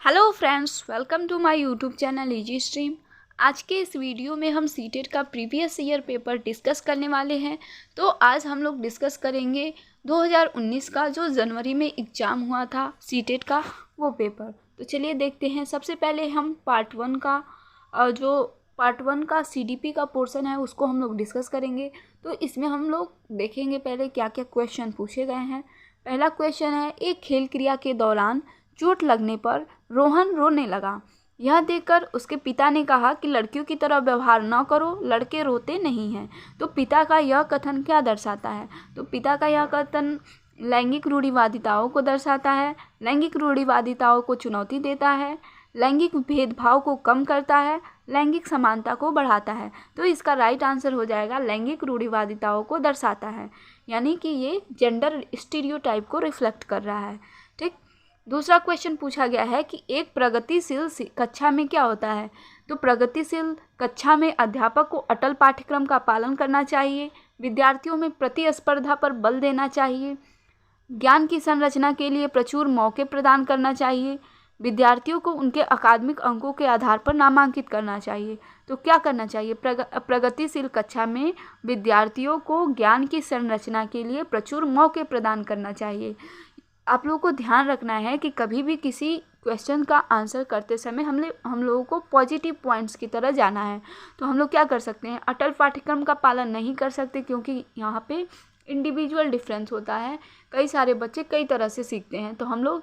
Hello friends, welcome to my YouTube channel easy stream. आज के इस वीडियो में हम सीटेट का प्रीवियस ईयर पेपर डिस्कस करने वाले हैं। तो आज हम लोग डिस्कस करेंगे 2019 का जो जनवरी में एग्ज़ाम हुआ था सीटेट का, वो पेपर। तो चलिए देखते हैं। सबसे पहले हम पार्ट वन का सीडीपी का पोर्शन है उसको हम लोग डिस्कस करेंगे। तो इसमें हम लोग देखेंगे पहले क्या क्या क्वेश्चन पूछे गए हैं। पहला क्वेश्चन है, एक खेल क्रिया के दौरान चोट लगने पर रोहन रोने लगा। यह देखकर उसके पिता ने कहा कि लड़कियों की तरह व्यवहार न करो, लड़के रोते नहीं हैं। तो पिता का यह कथन क्या दर्शाता है? तो पिता का यह कथन लैंगिक रूढ़िवादिताओं को दर्शाता है, लैंगिक रूढ़िवादिताओं को चुनौती देता है, लैंगिक भेदभाव को कम करता है, लैंगिक समानता को बढ़ाता है। तो इसका राइट आंसर हो जाएगा लैंगिक रूढ़िवादिताओं को दर्शाता है, यानी कि ये जेंडर स्टीरियोटाइप को रिफ्लेक्ट कर रहा है। ठीक। दूसरा क्वेश्चन पूछा गया है कि एक प्रगतिशील कक्षा में क्या होता है? तो प्रगतिशील कक्षा में अध्यापक को अटल पाठ्यक्रम का पालन करना चाहिए, विद्यार्थियों में प्रतिस्पर्धा पर बल देना चाहिए, ज्ञान की संरचना के लिए प्रचुर मौके प्रदान करना चाहिए, विद्यार्थियों को उनके अकादमिक अंकों के आधार पर नामांकित करना चाहिए। तो क्या करना चाहिए? प्रगतिशील कक्षा में विद्यार्थियों को ज्ञान की संरचना के लिए प्रचुर मौके प्रदान करना चाहिए। आप लोगों को ध्यान रखना है कि कभी भी किसी क्वेश्चन का आंसर करते समय हम लोगों को पॉजिटिव पॉइंट्स की तरह जाना है। तो हम लोग क्या कर सकते हैं? अटल पाठ्यक्रम का पालन नहीं कर सकते, क्योंकि यहाँ पे इंडिविजुअल डिफरेंस होता है। कई सारे बच्चे कई तरह से सीखते हैं। तो हम लोग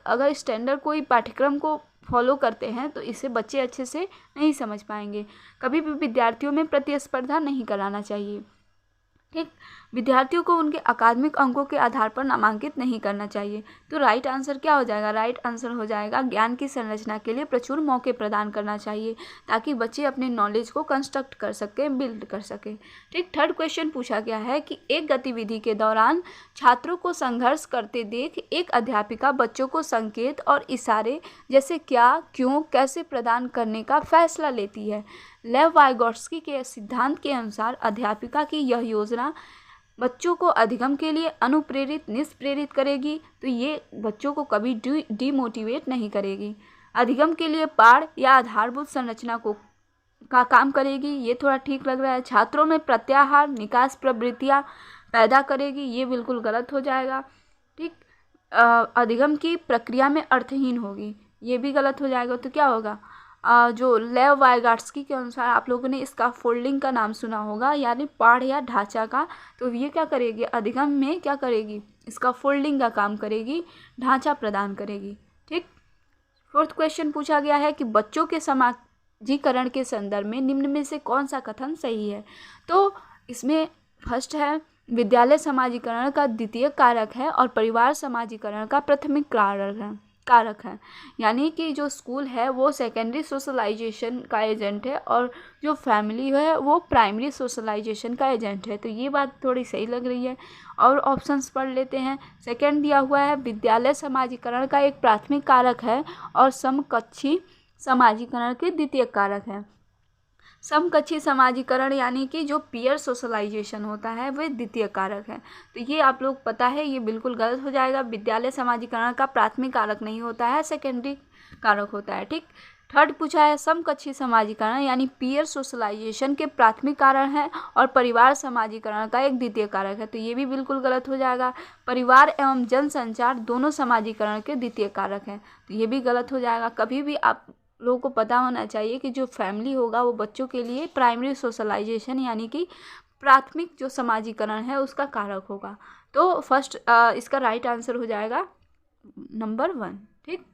अगर स्टैंडर्ड कोई पाठ्यक्रम को फॉलो करते हैं तो इससे बच्चे अच्छे से नहीं समझ पाएंगे। कभी भी विद्यार्थियों में प्रतिस्पर्धा नहीं कराना चाहिए। ठीक। विद्यार्थियों को उनके अकादमिक अंकों के आधार पर नामांकित नहीं करना चाहिए। तो राइट आंसर क्या हो जाएगा? राइट आंसर हो जाएगा ज्ञान की संरचना के लिए प्रचुर मौके प्रदान करना चाहिए, ताकि बच्चे अपने नॉलेज को कंस्ट्रक्ट कर सकें, बिल्ड कर सकें। ठीक। थर्ड क्वेश्चन पूछा गया है कि एक गतिविधि के दौरान छात्रों को संघर्ष करते देख एक अध्यापिका बच्चों को संकेत और इशारे जैसे क्या, क्यों, कैसे प्रदान करने का फैसला लेती है। लेव वाइगोट्स्की के सिद्धांत के अनुसार अध्यापिका की यह योजना बच्चों को अधिगम के लिए अनुप्रेरित निष्प्रेरित करेगी। तो ये बच्चों को कभी डीमोटिवेट नहीं करेगी। अधिगम के लिए पाढ़ या आधारभूत संरचना का काम करेगी। ये थोड़ा ठीक लग रहा है। छात्रों में प्रत्याहार निकास प्रवृत्तियाँ पैदा करेगी। ये बिल्कुल गलत हो जाएगा। ठीक। अधिगम की प्रक्रिया में अर्थहीन होगी। ये भी गलत हो जाएगा। तो क्या होगा? जो लेव वाइगोट्स्की के अनुसार आप लोगों ने इसका फोल्डिंग का नाम सुना होगा, यानी पाढ़ या ढांचा का। तो ये क्या करेगी? अधिगम में क्या करेगी? इसका फोल्डिंग का काम करेगी, ढांचा प्रदान करेगी। ठीक। फोर्थ क्वेश्चन पूछा गया है कि बच्चों के समाजीकरण के संदर्भ में निम्न में से कौन सा कथन सही है? तो इसमें फर्स्ट है, विद्यालय समाजीकरण का द्वितीय कारक है और परिवार समाजीकरण का प्राथमिक कारक है। यानी कि जो स्कूल है वो सेकेंडरी सोशलाइजेशन का एजेंट है और जो फैमिली है वो प्राइमरी सोशलाइजेशन का एजेंट है। तो ये बात थोड़ी सही लग रही है। और ऑप्शंस पढ़ लेते हैं। सेकंड दिया हुआ है, विद्यालय समाजीकरण का एक प्राथमिक कारक है और समकक्षी समाजीकरण के द्वितीय कारक है। समकक्षी समाजीकरण यानी कि जो पीयर सोशलाइजेशन होता है वह द्वितीय कारक है। तो ये आप लोग पता है, ये बिल्कुल गलत हो जाएगा। विद्यालय समाजीकरण का प्राथमिक कारक नहीं होता है, सेकेंडरी कारक होता है। ठीक। थर्ड पूछा है, समकक्षी समाजीकरण यानी पीयर सोशलाइजेशन के प्राथमिक कारण है और परिवार समाजीकरण का एक द्वितीय कारक है। तो ये भी बिल्कुल गलत हो जाएगा। परिवार एवं जनसंचार दोनों समाजीकरण के द्वितीय कारक हैं। तो ये भी गलत हो जाएगा। कभी भी आप लोगों को पता होना चाहिए कि जो फैमिली होगा वो बच्चों के लिए प्राइमरी सोशलाइजेशन यानी कि प्राथमिक जो समाजीकरण है उसका कारक होगा। तो फर्स्ट इसका राइट आंसर हो जाएगा नंबर 1। ठीक।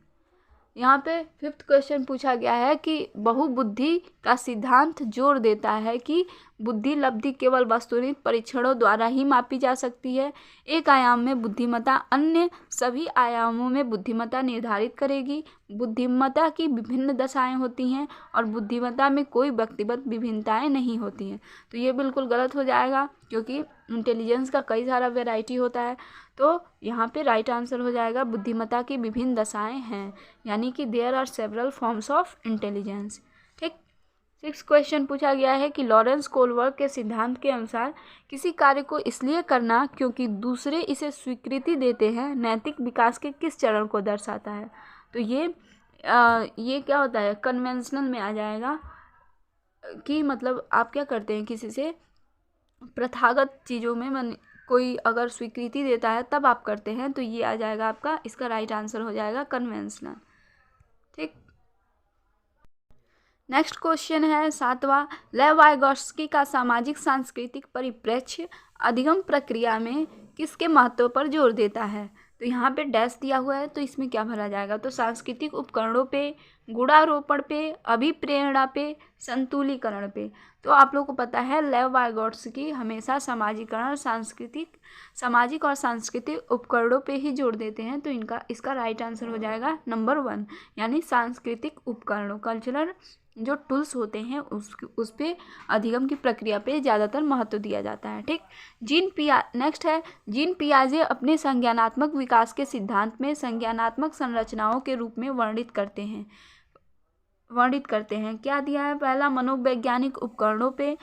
यहाँ पे फिफ्थ क्वेश्चन पूछा गया है कि बहुबुद्धि का सिद्धांत जोर देता है कि बुद्धि लब्धि केवल वस्तुनिष्ठ परीक्षणों द्वारा ही मापी जा सकती है। एक आयाम में बुद्धिमत्ता अन्य सभी आयामों में बुद्धिमत्ता निर्धारित करेगी। बुद्धिमत्ता की विभिन्न दशाएं होती हैं और बुद्धिमत्ता में कोई व्यक्तिगत विभिन्नताएं नहीं होती हैं। तो ये बिल्कुल गलत हो जाएगा, क्योंकि इंटेलिजेंस का कई सारा वैरायटी होता है। तो यहाँ पे राइट आंसर हो जाएगा बुद्धिमत्ता की विभिन्न दशाएं हैं, यानी कि there are several forms of intelligence. ठीक। सिक्स क्वेश्चन पूछा गया है कि लॉरेंस कोलबर्ग के सिद्धांत के अनुसार किसी कार्य को इसलिए करना क्योंकि दूसरे इसे स्वीकृति देते हैं नैतिक विकास के किस चरण को दर्शाता है? तो ये ये क्या होता है, कन्वेंशनल में आ जाएगा कि मतलब आप क्या करते हैं, किसी से प्रथागत चीज़ों में कोई अगर स्वीकृति देता है तब आप करते हैं, तो ये आ जाएगा आपका, इसका राइट आंसर हो जाएगा कन्वेंशनल। ठीक, नेक्स्ट क्वेश्चन है 7वां, लेव वाइगोत्स्की का सामाजिक सांस्कृतिक परिप्रेक्ष्य अधिगम प्रक्रिया में किसके महत्व पर जोर देता है। तो यहाँ पे डैश दिया हुआ है, तो इसमें क्या भरा जाएगा, तो सांस्कृतिक उपकरणों पे, गुणारोपण पे, अभिप्रेरणा पे, संतुलीकरण पे। तो आप लोगों को पता है लेव वाइगोत्स्की हमेशा सामाजिक और सांस्कृतिक उपकरणों पे ही जोर देते हैं, तो इसका राइट आंसर हो जाएगा नंबर 1, यानी सांस्कृतिक उपकरणों, कल्चरल जो टूल्स होते हैं उस पे अधिगम की प्रक्रिया पे ज़्यादातर महत्व दिया जाता है। ठीक, नेक्स्ट है, जीन पियाजे अपने संज्ञानात्मक विकास के सिद्धांत में संज्ञानात्मक संरचनाओं के रूप में वर्णित करते हैं। क्या दिया है, पहला मनोवैज्ञानिक उपकरणों पे,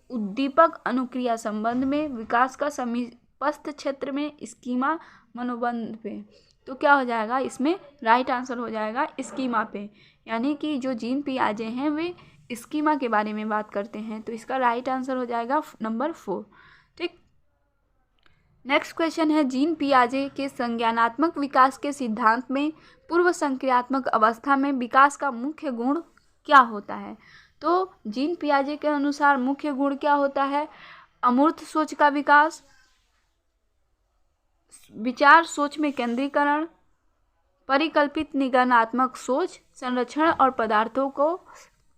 उद्दीपक अनुक्रिया संबंध में, विकास का समीपस्थ क्षेत्र में, स्कीमा मनोबंध पे। तो क्या हो जाएगा, इसमें राइट आंसर हो जाएगा स्कीमा पे, यानी कि जो जीन पियाजे हैं वे स्कीमा के बारे में बात करते हैं, तो इसका राइट आंसर हो जाएगा नंबर 4। ठीक, नेक्स्ट क्वेश्चन है, जीन पियाजे के संज्ञानात्मक विकास के सिद्धांत में पूर्व संक्रियात्मक अवस्था में विकास का मुख्य गुण क्या होता है। तो जीन पियाजे के अनुसार मुख्य गुण क्या होता है, अमूर्त सोच का विकास, विचार सोच में केंद्रीकरण, परिकल्पित निगमनात्मक सोच, संरक्षण और पदार्थों को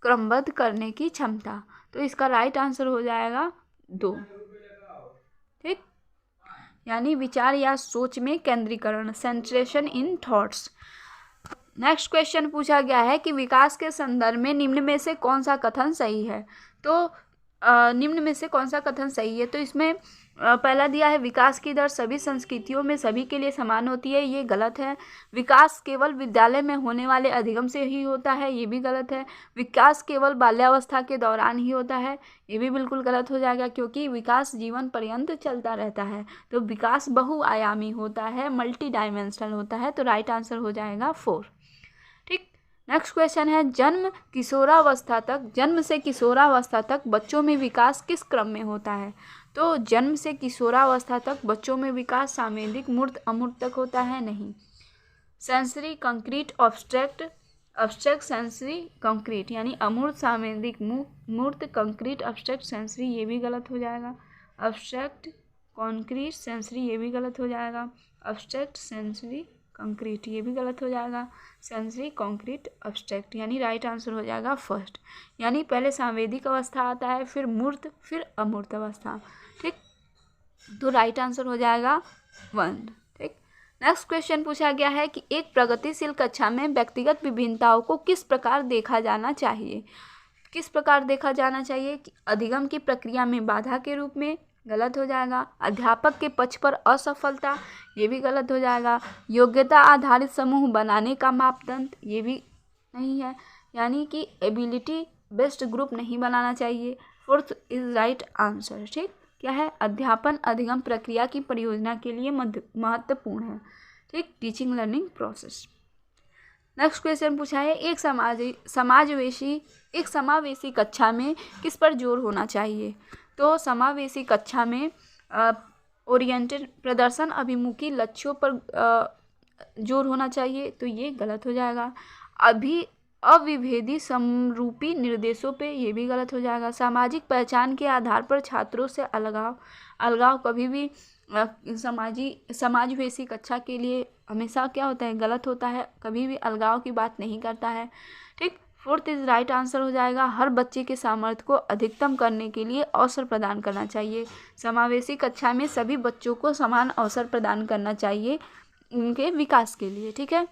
क्रमबद्ध करने की क्षमता। तो इसका राइट आंसर हो जाएगा 2। ठीक, यानी विचार या सोच में केंद्रीकरण, सेंट्रेशन इन थॉट्स। नेक्स्ट क्वेश्चन पूछा गया है कि विकास के संदर्भ में निम्न में से कौन सा कथन सही है। तो निम्न में से कौन सा कथन सही है, तो इसमें पहला दिया है, विकास की दर सभी संस्कृतियों में सभी के लिए समान होती है, ये गलत है। विकास केवल विद्यालय में होने वाले अधिगम से ही होता है, ये भी गलत है। विकास केवल बाल्यावस्था के दौरान ही होता है, ये भी बिल्कुल गलत हो जाएगा, क्योंकि विकास जीवन पर्यंत चलता रहता है। तो विकास बहुआयामी होता है, मल्टी डायमेंशनल होता है, तो राइट आंसर हो जाएगा 4। ठीक, नेक्स्ट क्वेश्चन है, जन्म से किशोरावस्था तक बच्चों में विकास किस क्रम में होता है। तो जन्म से किशोरावस्था तक बच्चों में विकास सांवेदिक मूर्त अमूर्त तक होता है, नहीं। Sensory concrete abstract sensory concrete, यानी अमूर्त सांवेदिक मूर्त कंक्रीट अब्स्ट्रैक्ट सेंसरी, ये भी गलत हो जाएगा। अब्स्ट्रैक्ट कंक्रीट सेंसरी, ये भी गलत हो जाएगा। अब्स्ट्रैक्ट सेंसरी कंक्रीट, ये भी गलत हो जाएगा। सेंसरी कंक्रीट अब्स्ट्रैक्ट, यानी राइट आंसर हो जाएगा 1, यानी पहले सांवेदिक अवस्था आता है, फिर मूर्त, फिर अमूर्त अवस्था। ठीक, तो राइट आंसर हो जाएगा 1। ठीक, नेक्स्ट क्वेश्चन पूछा गया है कि एक प्रगतिशील कक्षा में व्यक्तिगत विभिन्नताओं को किस प्रकार देखा जाना चाहिए। कि अधिगम की प्रक्रिया में बाधा के रूप में, गलत हो जाएगा। अध्यापक के पक्ष पर असफलता, ये भी गलत हो जाएगा। योग्यता आधारित समूह बनाने का मापदंड, ये भी नहीं है, यानी कि एबिलिटी बेस्ड ग्रुप नहीं बनाना चाहिए। 4th is right answer. ठीक, क्या है, अध्यापन अधिगम प्रक्रिया की परियोजना के लिए महत्वपूर्ण है। ठीक, teaching learning process. Next question पूछा है, एक समावेशी कक्षा में किस पर जोर होना चाहिए। तो समावेशी कक्षा में ओरिएंटेड प्रदर्शन अभिमुखी लक्ष्यों पर जोर होना चाहिए, तो ये गलत हो जाएगा। अविभेदी समरूपी निर्देशों पे, ये भी गलत हो जाएगा। सामाजिक पहचान के आधार पर छात्रों से अलगाव कभी भी समाजवेशी कक्षा के लिए हमेशा क्या होता है, गलत होता है, कभी भी अलगाव की बात नहीं करता है। ठीक, 4th इज राइट आंसर हो जाएगा। हर बच्चे के सामर्थ्य को अधिकतम करने के लिए अवसर प्रदान करना चाहिए। समावेशी कक्षा में सभी बच्चों को समान अवसर प्रदान करना चाहिए उनके विकास के लिए। ठीक है,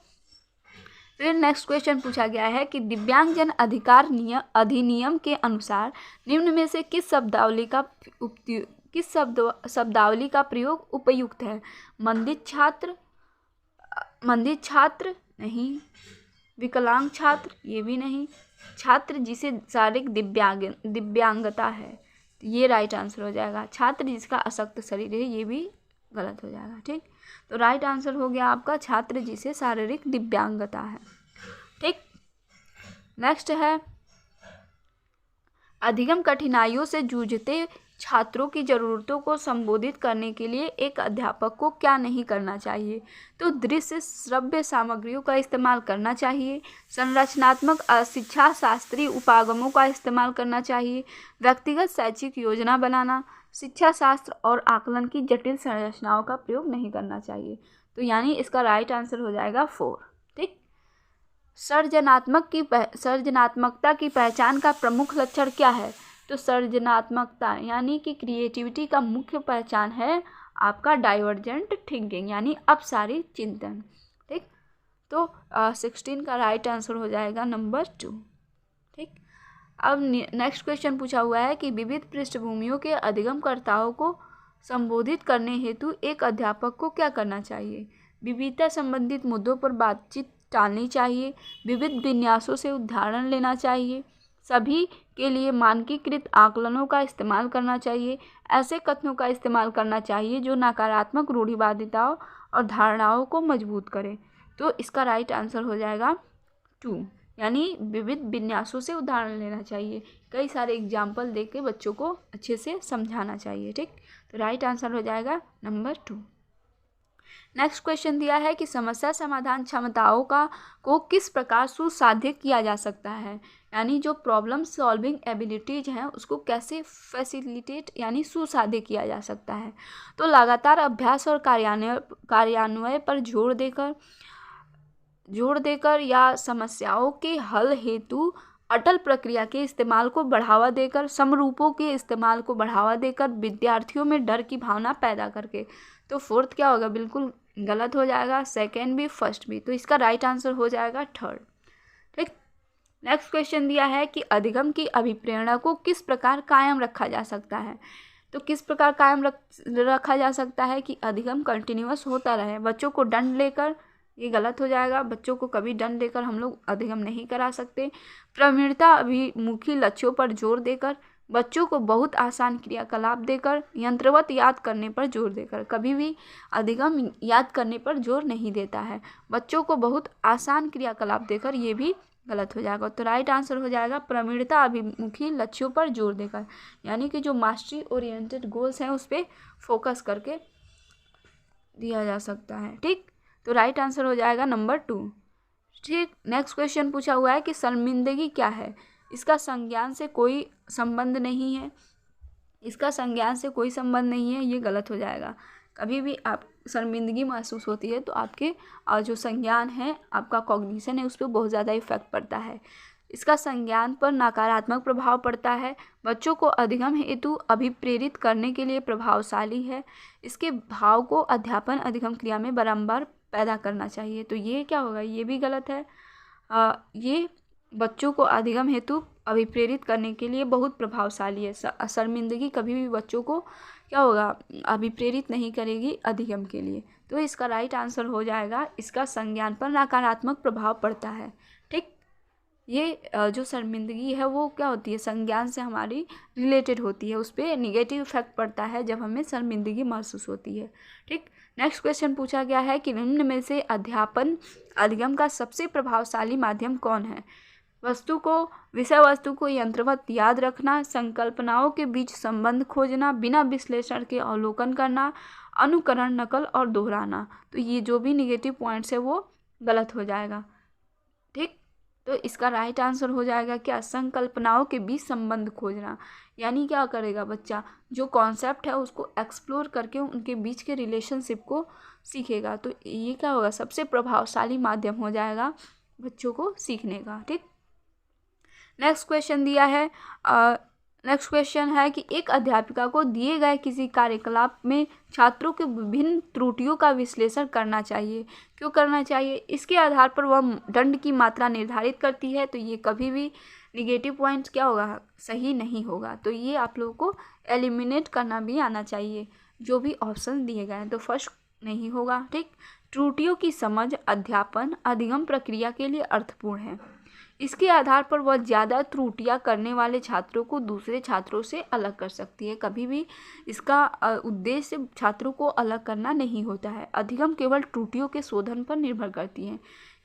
फिर नेक्स्ट क्वेश्चन पूछा गया है कि दिव्यांगजन अधिकार अधिनियम के अनुसार निम्न में से किस शब्दावली का प्रयोग उपयुक्त है। मंदित छात्र नहीं, विकलांग छात्र, ये भी नहीं, छात्र जिसे शारीरिक दिव्यांगता है, ये राइट आंसर हो जाएगा। छात्र जिसका अशक्त शरीर है, ये भी गलत हो जाएगा। ठीक, तो राइट आंसर हो गया आपका छात्र जिसे शारीरिक दिव्यांगता है। ठीक। नेक्स्ट है अधिगम कठिनाइयों से जूझते छात्रों की ज़रूरतों को संबोधित करने के लिए एक अध्यापक को क्या नहीं करना चाहिए। तो दृश्य श्रव्य सामग्रियों का इस्तेमाल करना चाहिए, संरचनात्मक शिक्षा शास्त्रीय उपागमों का इस्तेमाल करना चाहिए, व्यक्तिगत शैक्षिक योजना बनाना, शिक्षा शास्त्र और आकलन की जटिल संरचनाओं का प्रयोग नहीं करना चाहिए। तो यानी इसका राइट आंसर हो जाएगा 4। ठीक। सृजनात्मकता की पहचान का प्रमुख लक्षण क्या है। तो सृजनात्मकता यानी कि क्रिएटिविटी का मुख्य पहचान है आपका डाइवर्जेंट थिंकिंग यानी अपसारी चिंतन। ठीक। तो 16 का राइट आंसर हो जाएगा नंबर 2। ठीक। अब नेक्स्ट क्वेश्चन पूछा हुआ है कि विविध पृष्ठभूमियों के अधिगमकर्ताओं को संबोधित करने हेतु एक अध्यापक को क्या करना चाहिए। विविधता संबंधित मुद्दों पर बातचीत टालनी चाहिए, विविध विन्यासों से उदाहरण लेना चाहिए, सभी के लिए मानकीकृत आकलनों का इस्तेमाल करना चाहिए, ऐसे कथनों का इस्तेमाल करना चाहिए जो नकारात्मक रूढ़िवादिताओं और धारणाओं को मजबूत करें। तो इसका राइट आंसर हो जाएगा 2 यानी विविध विन्यासों से उदाहरण लेना चाहिए, कई सारे एग्जाम्पल दे के बच्चों को अच्छे से समझाना चाहिए। ठीक। तो राइट आंसर हो जाएगा नंबर 2। नेक्स्ट क्वेश्चन दिया है कि समस्या समाधान क्षमताओं को किस प्रकार सुसाध्य किया जा सकता है, यानी जो प्रॉब्लम सॉल्विंग एबिलिटीज हैं उसको कैसे फैसिलिटेट यानी सुसाध्य किया जा सकता है। तो लगातार अभ्यास और कार्यान्वयन पर जोर देकर या समस्याओं के हल हेतु अटल प्रक्रिया के इस्तेमाल को बढ़ावा देकर, समरूपों के इस्तेमाल को बढ़ावा देकर, विद्यार्थियों में डर की भावना पैदा करके। तो 4th क्या होगा, बिल्कुल गलत हो जाएगा, 2nd भी 1st भी। तो इसका राइट आंसर हो जाएगा 3rd। ठीक। नेक्स्ट क्वेश्चन दिया है कि अधिगम की अभिप्रेरणा को किस प्रकार कायम रखा जा सकता है। तो किस प्रकार कायम रखा जा सकता है कि अधिगम कंटिन्यूअस होता रहे, बच्चों को दंड लेकर, ये गलत हो जाएगा, बच्चों को कभी दंड देकर हम लोग अधिगम नहीं करा सकते। प्रवीणता अभिमुखी लक्ष्यों पर जोर देकर, बच्चों को बहुत आसान क्रियाकलाप देकर, यंत्रवत याद करने पर जोर देकर। कभी भी अधिगम याद करने पर जोर नहीं देता है, बच्चों को बहुत आसान क्रियाकलाप देकर, ये भी गलत हो जाएगा। तो राइट आंसर हो जाएगा प्रवीणता अभिमुखी लक्ष्यों पर जोर देकर, यानी कि जो मास्टरी ओरिएंटेड गोल्स हैं उस पर फोकस करके दिया जा सकता है। ठीक। तो राइट आंसर हो जाएगा नंबर 2। ठीक। नेक्स्ट क्वेश्चन पूछा हुआ है कि शर्मिंदगी क्या है। इसका संज्ञान से कोई संबंध नहीं है, इसका संज्ञान से कोई संबंध नहीं है, ये गलत हो जाएगा। कभी भी आप शर्मिंदगी महसूस होती है तो आपके जो संज्ञान है, आपका कॉग्निशन है, उस पर बहुत ज़्यादा इफेक्ट पड़ता है। इसका संज्ञान पर नकारात्मक प्रभाव पड़ता है, बच्चों को अधिगम हेतु अभिप्रेरित करने के लिए प्रभावशाली है, इसके भाव को अध्यापन अधिगम क्रिया में बारंबार पैदा करना चाहिए। तो ये क्या होगा, ये भी गलत है। ये बच्चों को अधिगम हेतु अभिप्रेरित करने के लिए बहुत प्रभावशाली है। शर्मिंदगी कभी भी बच्चों को क्या होगा, अभिप्रेरित नहीं करेगी अधिगम के लिए। तो इसका राइट आंसर हो जाएगा, इसका संज्ञान पर नकारात्मक प्रभाव पड़ता है। ठीक। ये जो शर्मिंदगी है वो क्या होती है, संज्ञान से हमारी रिलेटेड होती है, उस पर निगेटिव इफेक्ट पड़ता है जब हमें शर्मिंदगी महसूस होती है। ठीक। नेक्स्ट क्वेश्चन पूछा गया है कि निम्न में से अध्यापन अधिगम का सबसे प्रभावशाली माध्यम कौन है। विषय वस्तु को यंत्रवत याद रखना, संकल्पनाओं के बीच संबंध खोजना, बिना विश्लेषण के अवलोकन करना, अनुकरण, नकल और दोहराना। तो ये जो भी निगेटिव पॉइंट्स है वो गलत हो जाएगा। ठीक। तो इसका राइट आंसर हो जाएगा क्या, संकल्पनाओं के बीच संबंध खोजना, यानी क्या करेगा बच्चा, जो कॉन्सेप्ट है उसको एक्सप्लोर करके उनके बीच के रिलेशनशिप को सीखेगा। तो ये क्या होगा, सबसे प्रभावशाली माध्यम हो जाएगा बच्चों को सीखने का। ठीक। नेक्स्ट क्वेश्चन है कि एक अध्यापिका को दिए गए किसी कार्यकलाप में छात्रों के विभिन्न त्रुटियों का विश्लेषण करना चाहिए। क्यों करना चाहिए, इसके आधार पर वह दंड की मात्रा निर्धारित करती है। तो ये कभी भी निगेटिव पॉइंट्स क्या होगा, सही नहीं होगा। तो ये आप लोगों को एलिमिनेट करना भी आना चाहिए, जो भी ऑप्शन दिए गए हैं। तो फर्स्ट नहीं होगा। ठीक। त्रुटियों की समझ अध्यापन अधिगम प्रक्रिया के लिए अर्थपूर्ण है, इसके आधार पर वह ज़्यादा त्रुटियां करने वाले छात्रों को दूसरे छात्रों से अलग कर सकती है। कभी भी इसका उद्देश्य छात्रों को अलग करना नहीं होता है। अधिगम केवल त्रुटियों के शोधन पर निर्भर करती है।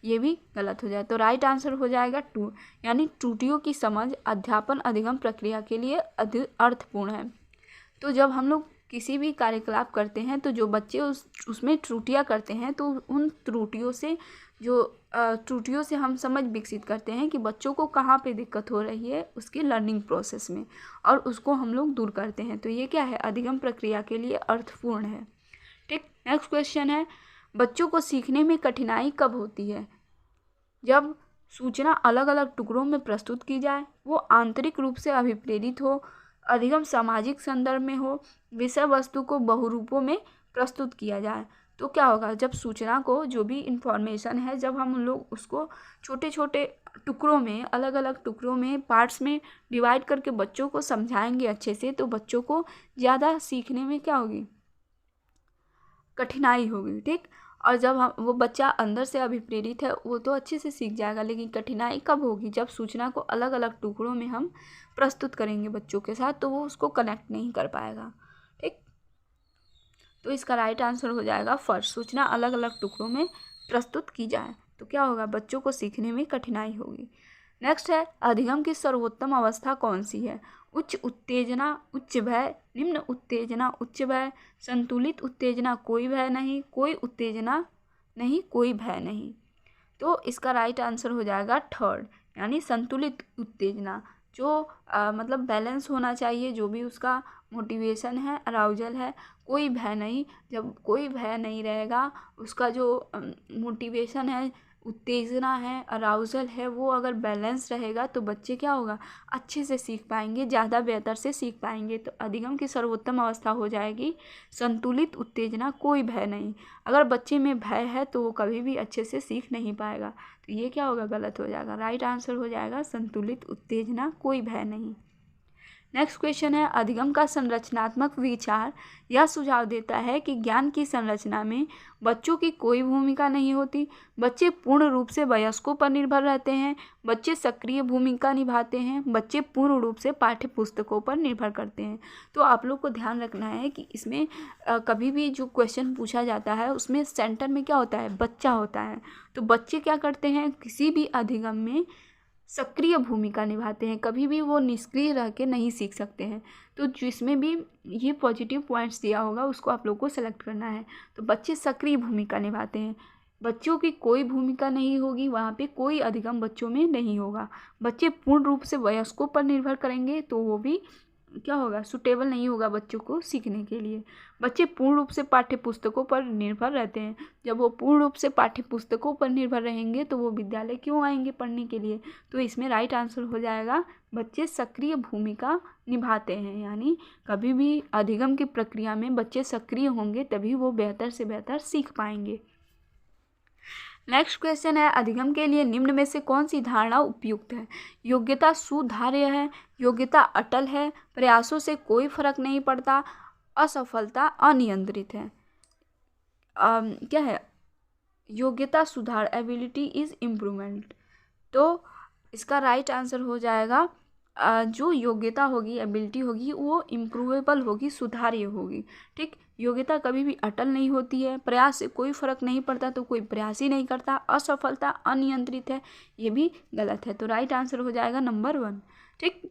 ये भी गलत हो जाए। तो राइट आंसर हो जाएगा टू, यानी त्रुटियों की समझ अध्यापन अधिगम प्रक्रिया के लिए अर्थपूर्ण है। तो जब हम लोग किसी भी कार्यकलाप करते हैं तो जो बच्चे उसमें त्रुटियां करते हैं तो उन त्रुटियों से हम समझ विकसित करते हैं कि बच्चों को कहाँ पे दिक्कत हो रही है उसकी लर्निंग प्रोसेस में, और उसको हम लोग दूर करते हैं। तो ये क्या है, अधिगम प्रक्रिया के लिए अर्थपूर्ण है। ठीक, नेक्स्ट क्वेश्चन है, बच्चों को सीखने में कठिनाई कब होती है? जब सूचना अलग अलग टुकड़ों में प्रस्तुत की जाए, वो आंतरिक रूप से अभिप्रेरित हो, अधिगम सामाजिक संदर्भ में हो, विषय वस्तु को बहुरूपों में प्रस्तुत किया जाए। तो क्या होगा, जब सूचना को, जो भी इंफॉर्मेशन है, जब हम लोग उसको छोटे छोटे टुकड़ों में, अलग अलग टुकड़ों में, पार्ट्स में डिवाइड करके बच्चों को समझाएंगे अच्छे से, तो बच्चों को ज़्यादा सीखने में क्या होगी, कठिनाई होगी। ठीक, और जब वो बच्चा अंदर से अभिप्रेरित है वो तो अच्छे से सीख जाएगा, लेकिन कठिनाई कब होगी, जब सूचना को अलग अलग टुकड़ों में हम प्रस्तुत करेंगे बच्चों के साथ, तो वो उसको कनेक्ट नहीं कर पाएगा। ठीक, तो इसका राइट आंसर हो जाएगा फर्स्ट, सूचना अलग अलग टुकड़ों में प्रस्तुत की जाए तो क्या होगा, बच्चों को सीखने में कठिनाई होगी। नेक्स्ट है, अधिगम की सर्वोत्तम अवस्था कौन सी है? उच्च उत्तेजना उच्च भय, निम्न उत्तेजना उच्च भय, संतुलित उत्तेजना कोई भय नहीं, कोई उत्तेजना नहीं, कोई भय नहीं। तो इसका राइट आंसर हो जाएगा थर्ड, यानी संतुलित उत्तेजना, जो मतलब बैलेंस होना चाहिए, जो भी उसका मोटिवेशन है, अराउजल है, कोई भय नहीं। जब कोई भय नहीं रहेगा, उसका जो मोटिवेशन है, उत्तेजना है, अराउजल है, वो अगर बैलेंस रहेगा तो बच्चे क्या होगा, अच्छे से सीख पाएंगे, ज़्यादा बेहतर से सीख पाएंगे। तो अधिगम की सर्वोत्तम अवस्था हो जाएगी संतुलित उत्तेजना कोई भय नहीं। अगर बच्चे में भय है तो वो कभी भी अच्छे से सीख नहीं पाएगा, तो ये क्या होगा, गलत हो जाएगा। राइट आंसर हो जाएगा संतुलित उत्तेजना कोई भय नहीं। नेक्स्ट क्वेश्चन है, अधिगम का संरचनात्मक विचार यह सुझाव देता है कि ज्ञान की संरचना में बच्चों की कोई भूमिका नहीं होती, बच्चे पूर्ण रूप से वयस्कों पर निर्भर रहते हैं, बच्चे सक्रिय भूमिका निभाते हैं, बच्चे पूर्ण रूप से पाठ्य पुस्तकों पर निर्भर करते हैं। तो आप लोग को ध्यान रखना है कि इसमें कभी भी जो क्वेश्चन पूछा जाता है उसमें सेंटर में क्या होता है, बच्चा होता है। तो बच्चे क्या करते हैं, किसी भी अधिगम में सक्रिय भूमिका निभाते हैं, कभी भी वो निष्क्रिय रह के नहीं सीख सकते हैं। तो जिसमें भी ये पॉजिटिव पॉइंट्स दिया होगा उसको आप लोग को सेलेक्ट करना है। तो बच्चे सक्रिय भूमिका निभाते हैं, बच्चों की कोई भूमिका नहीं होगी, वहाँ पे कोई अधिगम बच्चों में नहीं होगा। बच्चे पूर्ण रूप से वयस्कों पर निर्भर करेंगे तो वो भी क्या होगा, सुटेबल नहीं होगा बच्चों को सीखने के लिए। बच्चे पूर्ण रूप से पाठ्य पुस्तकों पर निर्भर रहते हैं, जब वो पूर्ण रूप से पाठ्य पुस्तकों पर निर्भर रहेंगे तो वो विद्यालय क्यों आएंगे पढ़ने के लिए। तो इसमें राइट आंसर हो जाएगा बच्चे सक्रिय भूमिका निभाते हैं, यानी कभी भी अधिगम की प्रक्रिया में बच्चे सक्रिय होंगे तभी वो बेहतर से बेहतर सीख पाएंगे। नेक्स्ट क्वेश्चन है, अधिगम के लिए निम्न में से कौन सी धारणा उपयुक्त है? योग्यता सुधार्य है, योग्यता अटल है, प्रयासों से कोई फर्क नहीं पड़ता, असफलता अनियंत्रित है। क्या है, योग्यता सुधार, एबिलिटी इज इम्प्रूवमेंट। तो इसका राइट आंसर हो जाएगा जो योग्यता होगी, एबिलिटी होगी, वो इम्प्रूवेबल होगी, सुधार्य होगी। ठीक, योग्यता कभी भी अटल नहीं होती है, प्रयास से कोई फर्क नहीं पड़ता तो कोई प्रयास ही नहीं करता, असफलता अनियंत्रित है, ये भी गलत है। तो राइट आंसर हो जाएगा नंबर 1। ठीक,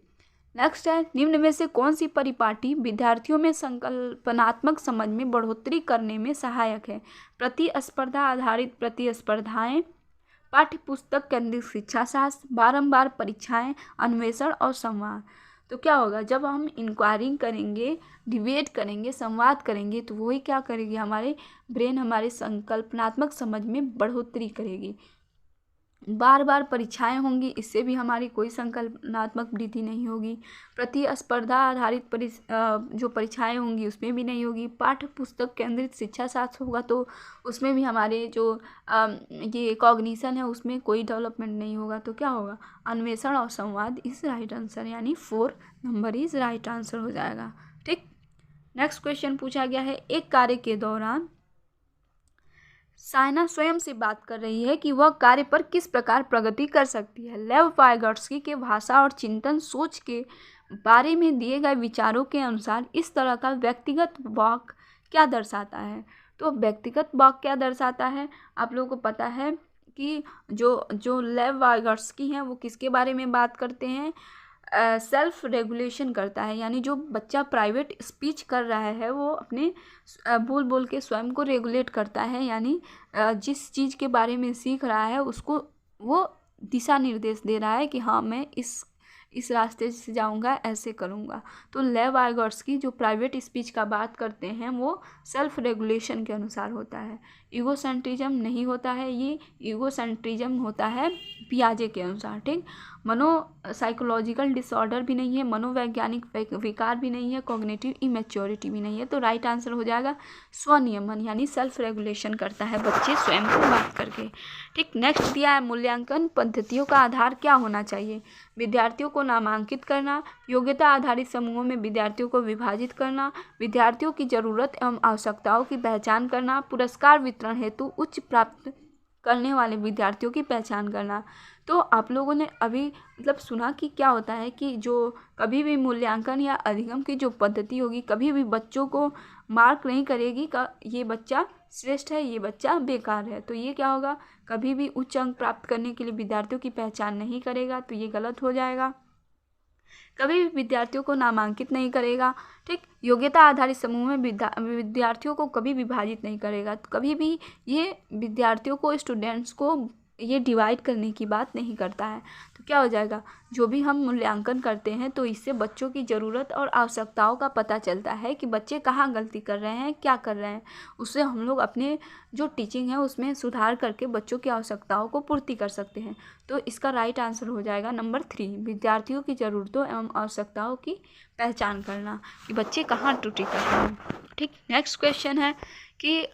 नेक्स्ट है, निम्न में से कौन सी परिपाटी विद्यार्थियों में संकल्पनात्मक समझ में बढ़ोतरी करने में सहायक है? प्रतिस्पर्धा आधारित प्रतिस्पर्धाएं, पाठ्य पुस्तक केंद्रित शिक्षा शास्त्र, बारंबार परीक्षाएं, अन्वेषण और संवाद। तो क्या होगा, जब हम इंक्वायरिंग करेंगे, डिबेट करेंगे, संवाद करेंगे तो वही क्या करेगी, हमारे ब्रेन, हमारे संकल्पनात्मक समझ में बढ़ोतरी करेगी। बार बार परीक्षाएं होंगी, इससे भी हमारी कोई संकल्पनात्मक वृद्धि नहीं होगी। प्रतिस्पर्धा आधारित जो परीक्षाएं होंगी उसमें भी नहीं होगी। पाठ्य पुस्तक केंद्रित शिक्षा शास्त्र होगा तो उसमें भी हमारे जो ये कॉग्निशन है उसमें कोई डेवलपमेंट नहीं होगा। तो क्या होगा, अन्वेषण और संवाद इज राइट आंसर, यानी 4 नंबर इज राइट आंसर हो जाएगा। ठीक, नेक्स्ट क्वेश्चन पूछा गया है, एक कार्य के दौरान साइना स्वयं से बात कर रही है कि वह कार्य पर किस प्रकार प्रगति कर सकती है। लेव वाइगोत्स्की के भाषा और चिंतन सोच के बारे में दिए गए विचारों के अनुसार इस तरह का व्यक्तिगत वाक्य क्या दर्शाता है? तो व्यक्तिगत वाक्य क्या दर्शाता है, आप लोगों को पता है कि जो लेव वाइगोत्स्की हैं वो किसके बारे में बात करते हैं, सेल्फ रेगुलेशन करता है, यानी जो बच्चा प्राइवेट स्पीच कर रहा है वो अपने बोल बोल के स्वयं को रेगुलेट करता है, यानी जिस चीज़ के बारे में सीख रहा है उसको वो दिशा निर्देश दे रहा है कि हाँ मैं इस रास्ते से जाऊंगा, ऐसे करूंगा। तो लेव वाइगोत्स्की जो प्राइवेट स्पीच का बात करते हैं वो सेल्फ रेगुलेशन के अनुसार होता है। ईगोसेंट्रिज्म नहीं होता है, ये ईगोसेंट्रिज्म होता है पियाजे के अनुसार। ठीक, साइकोलॉजिकल डिसऑर्डर भी नहीं है, मनोवैज्ञानिक विकार भी नहीं है, कॉग्निटिव इमेच्योरिटी भी नहीं है। तो राइट आंसर हो जाएगा स्वनियमन, यानी सेल्फ रेगुलेशन करता है बच्चे स्वयं को बात करके। ठीक, नेक्स्ट दिया है मूल्यांकन पद्धतियों का आधार क्या होना चाहिए। विद्यार्थियों को नामांकित करना, योग्यता आधारित समूहों में विद्यार्थियों को विभाजित करना, विद्यार्थियों की जरूरत एवं आवश्यकताओं की पहचान करना, पुरस्कार वितरण हेतु उच्च प्राप्त करने वाले विद्यार्थियों की पहचान करना। तो आप लोगों ने अभी सुना कि क्या होता है कि जो कभी भी मूल्यांकन या अधिगम की जो पद्धति होगी कभी भी बच्चों को मार्क नहीं करेगी का ये बच्चा श्रेष्ठ है, ये बच्चा बेकार है। तो ये क्या होगा, कभी भी उच्च अंक प्राप्त करने के लिए विद्यार्थियों की पहचान नहीं करेगा, तो ये गलत हो जाएगा। कभी भी विद्यार्थियों को नामांकित नहीं करेगा। ठीक, योग्यता आधारित समूह में विद्यार्थियों को कभी विभाजित नहीं करेगा। तो कभी भी ये विद्यार्थियों को, स्टूडेंट्स को ये डिवाइड करने की बात नहीं करता है। तो क्या हो जाएगा, जो भी हम मूल्यांकन करते हैं तो इससे बच्चों की ज़रूरत और आवश्यकताओं का पता चलता है कि बच्चे कहाँ गलती कर रहे हैं, क्या कर रहे हैं। उससे हम लोग अपने जो टीचिंग है उसमें सुधार करके बच्चों की आवश्यकताओं को पूर्ति कर सकते हैं। तो इसका राइट आंसर हो जाएगा नंबर 3, विद्यार्थियों की ज़रूरतों एवं आवश्यकताओं की पहचान करना कि बच्चे कहाँ त्रुटि कर रहे हैं। ठीक, नेक्स्ट क्वेश्चन है कि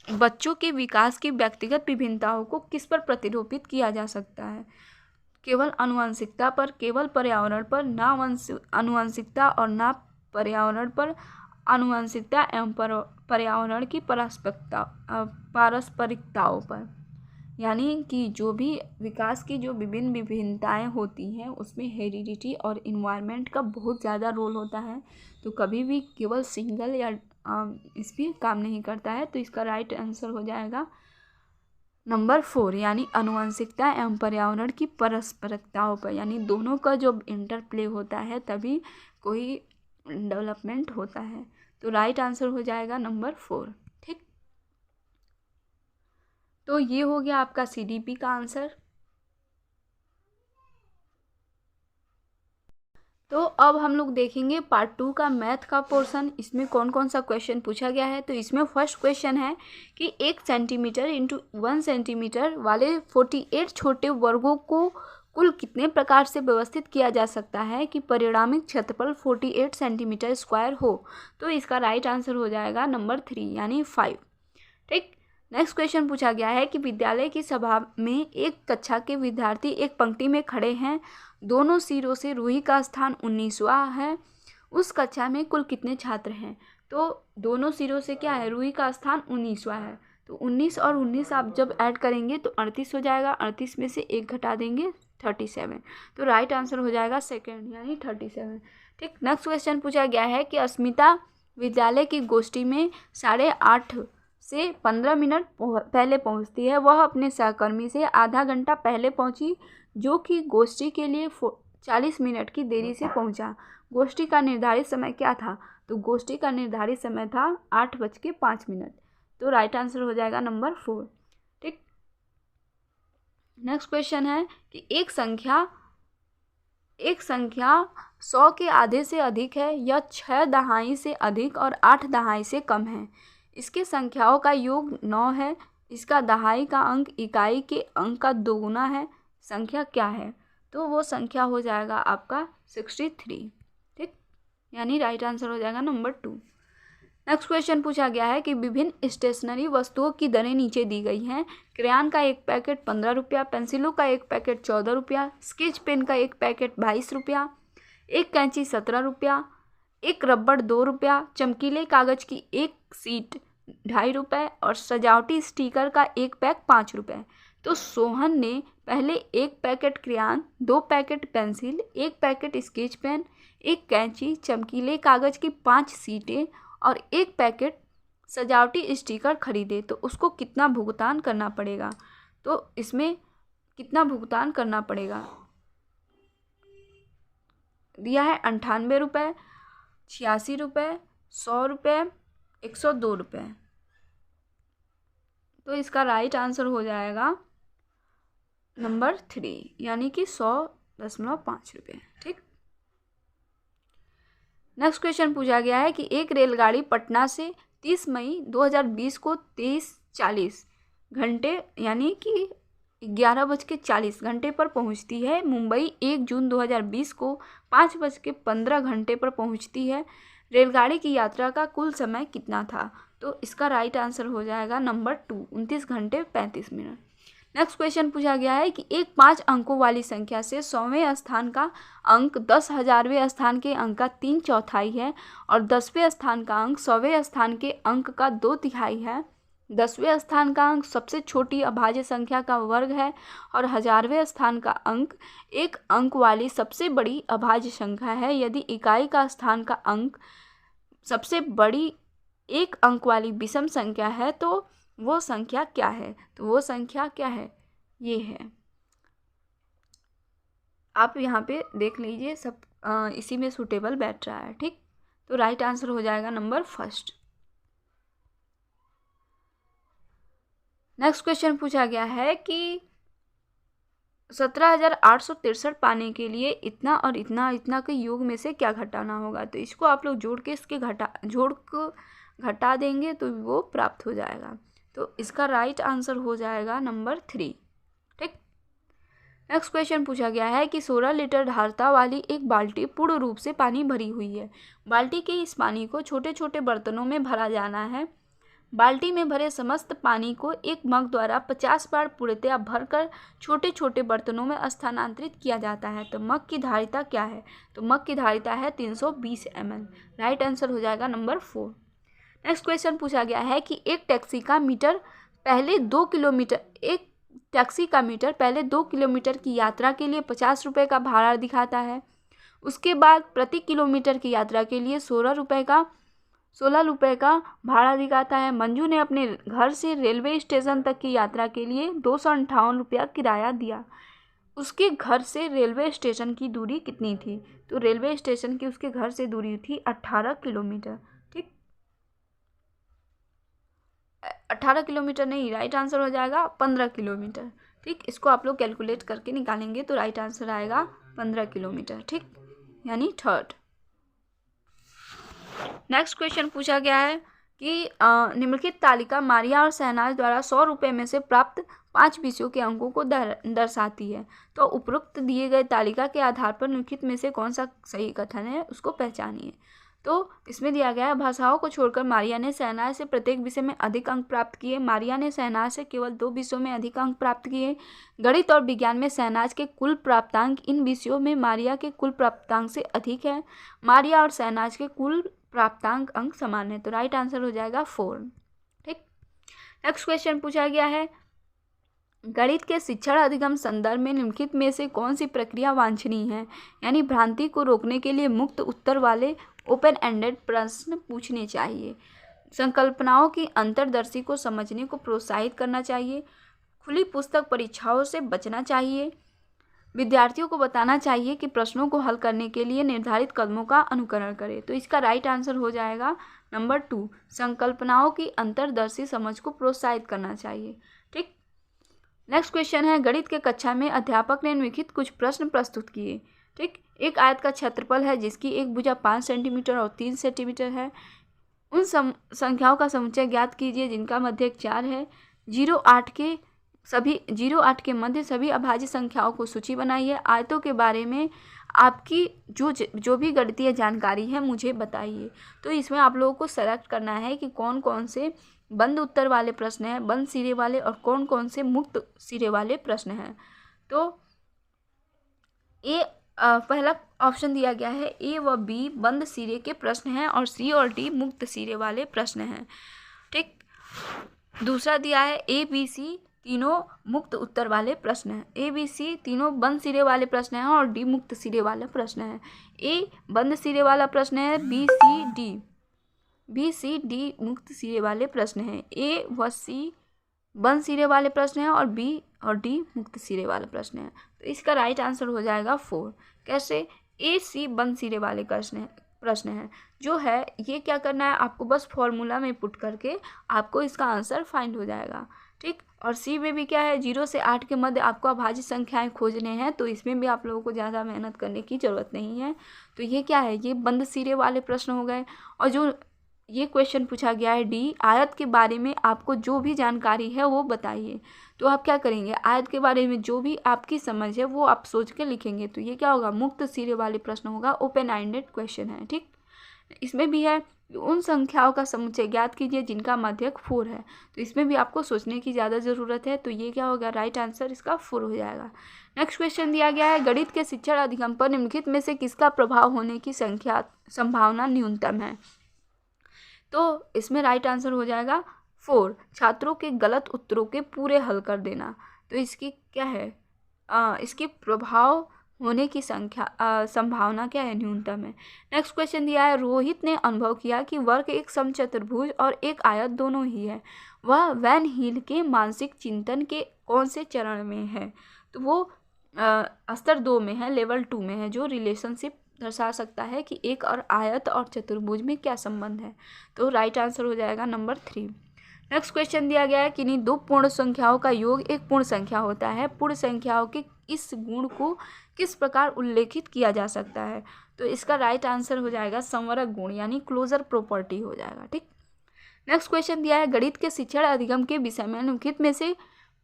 बच्चों के विकास की व्यक्तिगत विभिन्नताओं को किस पर प्रतिरूपित किया जा सकता है। केवल आनुवंशिकता पर, केवल पर्यावरण पर, ना आनुवंशिकता और ना पर्यावरण पर, आनुवंशिकता एवं पर्यावरण की पारस्परिकताओं पर। यानी कि जो भी विकास की जो विभिन्न विभिन्नताएं होती हैं उसमें हेरिडिटी और इन्वायरमेंट का बहुत ज़्यादा रोल होता है। तो कभी भी केवल सिंगल या इस पर काम नहीं करता है। तो इसका राइट आंसर हो जाएगा नंबर 4, यानी आनुवंशिकता एवं पर्यावरण की पारस्परिकताओं पर, यानी दोनों का जो इंटरप्ले होता है तभी कोई डेवलपमेंट होता है। तो राइट आंसर हो जाएगा नंबर 4। ठीक, तो ये हो गया आपका CDP का आंसर। तो अब हम लोग देखेंगे पार्ट 2 का मैथ का पोर्शन। इसमें कौन कौन सा क्वेश्चन पूछा गया है। तो इसमें फर्स्ट क्वेश्चन है कि 1 सेंटीमीटर इंटू 1 सेंटीमीटर वाले 48 छोटे वर्गों को कुल कितने प्रकार से व्यवस्थित किया जा सकता है कि परिणामी क्षेत्रफल 48 सेंटीमीटर स्क्वायर हो। तो इसका राइट आंसर हो जाएगा नंबर 3, यानी 5। ठीक, नेक्स्ट क्वेश्चन पूछा गया है कि विद्यालय की सभा में एक कक्षा के विद्यार्थी एक पंक्ति में खड़े हैं, दोनों सिरों से रूही का स्थान 19वां है, उस कक्षा में कुल कितने छात्र हैं। तो दोनों सिरों से क्या है, रूही का स्थान 19वां है। तो 19 और 19 आप जब ऐड करेंगे तो 38 हो जाएगा, 38 में से 1 घटा देंगे 37। तो राइट आंसर हो जाएगा सेकेंड, यानी 37। ठीक, नेक्स्ट क्वेश्चन पूछा गया है कि अस्मिता विद्यालय की गोष्ठी में 8:30 से 15 मिनट पहले पहुंचती है। वह अपने सहकर्मी से आधा घंटा पहले पहुंची, जो कि गोष्ठी के लिए 40 मिनट की देरी से पहुंचा। गोष्ठी का निर्धारित समय क्या था। तो गोष्ठी का निर्धारित समय था 8:05। तो राइट आंसर हो जाएगा नंबर 4। ठीक, नेक्स्ट क्वेश्चन है कि एक संख्या 100 के आधे से अधिक है या 6 दहाई से अधिक और 8 दहाई से कम है। इसके संख्याओं का योग 9 है। इसका दहाई का अंक इकाई के अंक का 2 गुना है। संख्या क्या है। तो वो संख्या हो जाएगा आपका 63। ठीक, यानी राइट आंसर हो जाएगा नंबर 2। नेक्स्ट क्वेश्चन पूछा गया है कि विभिन्न स्टेशनरी वस्तुओं की दरें नीचे दी गई हैं। क्रेयॉन का एक पैकेट 15 रुपया, पेंसिलों का एक पैकेट 14 रुपया, स्केच पेन का एक पैकेट 22 रुपया, एक कैंची 17 रुपया, एक रबड़ 2 रुपया, चमकीले कागज की एक सीट 2.5 रुपये और सजावटी स्टिकर का एक पैक 5 रुपये। तो सोहन ने पहले एक पैकेट क्रेयॉन, 2 पैकेट पेंसिल, एक पैकेट स्केच पेन, एक कैंची, चमकीले कागज की 5 सीटें और एक पैकेट सजावटी स्टिकर खरीदे। तो उसको कितना भुगतान करना पड़ेगा। तो इसमें कितना भुगतान करना पड़ेगा। दिया है 98 रुपये, 86 रुपये, 100 रुपये, 102 रुपये। तो इसका राइट आंसर हो जाएगा नंबर 3 यानी कि 100.5 रुपये। ठीक। नेक्स्ट क्वेश्चन पूछा गया है कि एक रेलगाड़ी पटना से 30 मई 2020 को 23:40 घंटे यानी कि 11:40 पर पहुंचती है। मुंबई 1 जून 2020 को 5:15 पर पहुंचती है। रेलगाड़ी की यात्रा का कुल समय कितना था। तो इसका राइट आंसर हो जाएगा नंबर 2 29 घंटे 35 मिनट। नेक्स्ट क्वेश्चन पूछा गया है कि एक 5 अंकों वाली संख्या से 100वें स्थान का अंक 10,000वें स्थान के अंक का 3/4 है और 10वें स्थान का अंक 100वें स्थान के अंक का 2/3 है। 10वें स्थान का अंक सबसे छोटी अभाज्य संख्या का वर्ग है और 1000वें स्थान का अंक एक अंक वाली सबसे बड़ी अभाज्य संख्या है। यदि इकाई का स्थान का अंक सबसे बड़ी एक अंक वाली विषम संख्या है तो वो संख्या क्या है। तो वो संख्या क्या है, ये है। आप यहाँ पे देख लीजिए, सब इसी में सूटेबल बैठ रहा है। ठीक। तो राइट आंसर हो जाएगा नंबर 1। नेक्स्ट क्वेश्चन पूछा गया है कि 17,863 पाने के लिए इतना और इतना इतना के योग में से क्या घटाना होगा। तो इसको आप लोग जोड़ के इसके घटा देंगे तो वो प्राप्त हो जाएगा। तो इसका राइट आंसर हो जाएगा नंबर 3। ठीक। नेक्स्ट क्वेश्चन पूछा गया है कि 16 लीटर धारता वाली एक बाल्टी पूर्ण रूप से पानी भरी हुई है। बाल्टी के इस पानी को छोटे छोटे बर्तनों में भरा जाना है। बाल्टी में भरे समस्त पानी को एक मग द्वारा 50 बार पूर्णतया भरकर छोटे छोटे बर्तनों में स्थानांतरित किया जाता है। तो मग की धारिता क्या है। तो मग की धारिता है 320 ml। राइट आंसर हो जाएगा नंबर 4। नेक्स्ट क्वेश्चन पूछा गया है कि एक टैक्सी का मीटर पहले 2 किलोमीटर की यात्रा के लिए 50 रुपये का भाड़ा दिखाता है। उसके बाद प्रति किलोमीटर की यात्रा के लिए 16 रुपये का भाड़ा दिखाता है। मंजू ने अपने घर से रेलवे स्टेशन तक की यात्रा के लिए 258 रुपया किराया दिया। उसके घर से रेलवे स्टेशन की दूरी कितनी थी। तो रेलवे स्टेशन की उसके घर से दूरी थी 18 किलोमीटर। ठीक। 18 किलोमीटर नहीं, राइट आंसर हो जाएगा 15 किलोमीटर। ठीक। इसको आप लोग कैलकुलेट करके निकालेंगे तो राइट आंसर आएगा 15 किलोमीटर। ठीक, यानी 3rd। नेक्स्ट क्वेश्चन पूछा गया है कि निम्नलिखित तालिका मारिया और शहनाज द्वारा 100 रुपये में से प्राप्त 5 विषयों के अंकों को दर्शाती है। तो उपरोक्त दिए गए तालिका के आधार पर निम्नलिखित में से कौन सा सही कथन है उसको पहचानिए। तो इसमें दिया गया है भाषाओं को छोड़कर मारिया ने शहनाज से प्रत्येक विषय में अधिक अंक प्राप्त किए। मारिया ने शहनाज से केवल 2 विषयों में अधिक अंक प्राप्त किए। गणित और विज्ञान में शहनाज के कुल प्राप्तांक इन विषयों में मारिया के कुल प्राप्तांक से अधिक है। मारिया और शहनाज के कुल प्राप्तांक अंक समान है। तो राइट आंसर हो जाएगा 4। ठीक। नेक्स्ट क्वेश्चन पूछा गया है गणित के शिक्षण अधिगम संदर्भ में निम्नलिखित में से कौन सी प्रक्रिया वांछनीय है। यानी भ्रांति को रोकने के लिए मुक्त उत्तर वाले ओपन एंडेड प्रश्न पूछने चाहिए। संकल्पनाओं की अंतर्दर्शी को समझने को प्रोत्साहित करना चाहिए। खुली पुस्तक परीक्षाओं से बचना चाहिए। विद्यार्थियों को बताना चाहिए कि प्रश्नों को हल करने के लिए निर्धारित कदमों का अनुकरण करें। तो इसका राइट आंसर हो जाएगा नंबर 2 संकल्पनाओं की अंतर्दर्शी समझ को प्रोत्साहित करना चाहिए। ठीक। नेक्स्ट क्वेश्चन है गणित के कक्षा में अध्यापक ने निम्नलिखित कुछ प्रश्न प्रस्तुत किए। ठीक। एक आयत का क्षेत्रफल है जिसकी एक भुजा 5 सेंटीमीटर और 3 सेंटीमीटर है। उन संख्याओं का समुच्चय ज्ञात कीजिए जिनका मध्यक 4 है। 0-8 के मध्य सभी अभाज्य संख्याओं को सूची बनाइए। आयतों के बारे में आपकी जो भी गणितीय जानकारी है मुझे बताइए। तो इसमें आप लोगों को सेलेक्ट करना है कि कौन कौन से बंद उत्तर वाले प्रश्न हैं, बंद सिरे वाले, और कौन कौन से मुक्त सिरे वाले प्रश्न हैं। तो ए पहला ऑप्शन दिया गया है ए व बी बंद सिरे के प्रश्न हैं और सी और डी मुक्त सिरे वाले प्रश्न हैं। ठीक। दूसरा दिया है ए बी सी तीनों मुक्त उत्तर वाले प्रश्न हैं। ए बी सी तीनों बंद सिरे वाले प्रश्न हैं और डी मुक्त सिरे वाला प्रश्न है। ए बंद सिरे वाला प्रश्न है, बी सी डी मुक्त सिरे वाले प्रश्न हैं। ए व सी बंद सिरे वाले प्रश्न हैं और बी और डी मुक्त सिरे वाले प्रश्न हैं। तो इसका राइट आंसर हो जाएगा 4। कैसे? ए सी बंद सिरे वाले प्रश्न हैं। जो है ये क्या करना है, आपको बस फॉर्मूला में पुट करके आपको इसका आंसर फाइंड हो जाएगा। ठीक। और सी में भी क्या है, 0 से 8 के मध्य आपको अभाज्य संख्याएं खोजने हैं, तो इसमें भी आप लोगों को ज़्यादा मेहनत करने की ज़रूरत नहीं है। तो ये क्या है, ये बंद सिरे वाले प्रश्न हो गए। और जो ये क्वेश्चन पूछा गया है डी, आयत के बारे में आपको जो भी जानकारी है वो बताइए। तो आप क्या करेंगे, आयत के बारे में जो भी आपकी समझ है वो आप सोच के लिखेंगे। तो ये क्या होगा, मुक्त सिरे वाले प्रश्न होगा, ओपन एंडेड क्वेश्चन है। ठीक। इसमें भी है उन संख्याओं का समुच्चय ज्ञात कीजिए जिनका माध्यक 4 है। तो इसमें भी आपको सोचने की ज़्यादा ज़रूरत है। तो ये क्या होगा, राइट आंसर इसका 4 हो जाएगा। नेक्स्ट क्वेश्चन दिया गया है, गणित के शिक्षण अधिगम पर निम्नलिखित में से किसका प्रभाव होने की संभावना न्यूनतम है। तो इसमें राइट आंसर हो जाएगा 4, छात्रों के गलत उत्तरों के पूरे हल कर देना। तो इसकी क्या है, इसके प्रभाव होने की संभावना क्या है, न्यूनतम है। नेक्स्ट क्वेश्चन दिया है, रोहित ने अनुभव किया कि वर्ग एक समचतुर्भुज और एक आयत दोनों ही है। वह वैन हील के मानसिक चिंतन के कौन से चरण में है। तो वो स्तर 2 में है, लेवल 2 में है, जो रिलेशनशिप दर्शा सकता है कि एक और आयत और चतुर्भुज में क्या संबंध है। तो राइट आंसर हो जाएगा नंबर 3। नेक्स्ट क्वेश्चन दिया गया है, किन्हीं दो पूर्ण संख्याओं का योग एक पूर्ण संख्या होता है। पूर्ण संख्याओं के इस गुण को किस प्रकार उल्लेखित किया जा सकता है। तो इसका राइट आंसर हो जाएगा संवरक गुण, यानी क्लोजर प्रॉपर्टी हो जाएगा। ठीक। नेक्स्ट क्वेश्चन दिया है, गणित के शिक्षण अधिगम के विषय में निम्नलिखित में से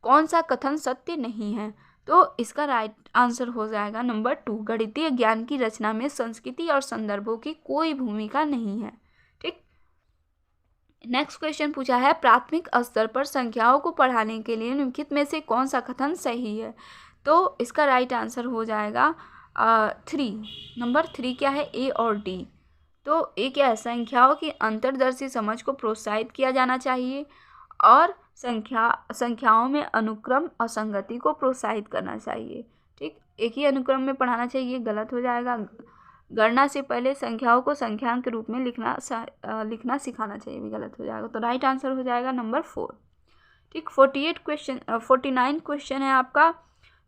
कौन सा कथन सत्य नहीं है। तो इसका राइट आंसर हो जाएगा नंबर 2, गणितीय ज्ञान की रचना में संस्कृति और संदर्भों की कोई भूमिका नहीं है। ठीक। नेक्स्ट क्वेश्चन पूछा है, प्राथमिक स्तर पर संख्याओं को पढ़ाने के लिए निम्नलिखित में से कौन सा कथन सही है। तो इसका राइट आंसर हो जाएगा 3, नंबर 3 क्या है, ए और डी। तो ए क्या है, संख्याओं की अंतर्दर्शी समझ को प्रोत्साहित किया जाना चाहिए और संख्याओं में अनुक्रम और संगति को प्रोत्साहित करना चाहिए। ठीक। एक ही अनुक्रम में पढ़ाना चाहिए, गलत हो जाएगा। गणना से पहले संख्याओं को संख्यांक के रूप में लिखना सिखाना चाहिए, भी गलत हो जाएगा। तो राइट आंसर हो जाएगा नंबर 4। ठीक। 49 क्वेश्चन है आपका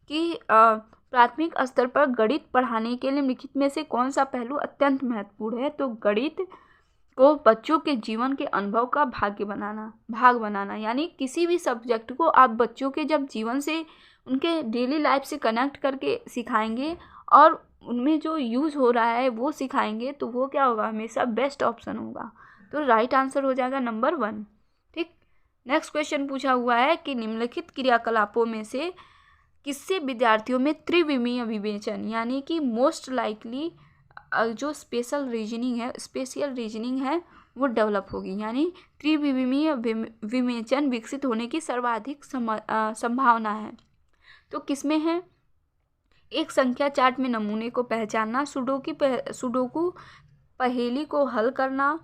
कि प्राथमिक स्तर पर गणित पढ़ाने के लिए निम्नलिखित में से कौन सा पहलू अत्यंत महत्वपूर्ण है। तो गणित को बच्चों के जीवन के अनुभव का भाग बनाना, यानी किसी भी सब्जेक्ट को आप बच्चों के जब जीवन से, उनके डेली लाइफ से कनेक्ट करके सिखाएंगे और उनमें जो यूज़ हो रहा है वो सिखाएंगे, तो वो क्या होगा, हमेशा बेस्ट ऑप्शन होगा। तो राइट आंसर हो जाएगा नंबर 1। ठीक। नेक्स्ट क्वेश्चन पूछा हुआ है कि निम्नलिखित क्रियाकलापों में से किससे विद्यार्थियों में त्रिविमीय विवेचन, यानी कि मोस्ट लाइकली जो स्पेशल रीजनिंग है वो डेवलप होगी, यानी त्रिविमीय विवेचन विकसित होने की सर्वाधिक संभावना है। तो किसमें है, एक संख्या चार्ट में नमूने को पहचानना, सुडोकू पहेली को हल करना,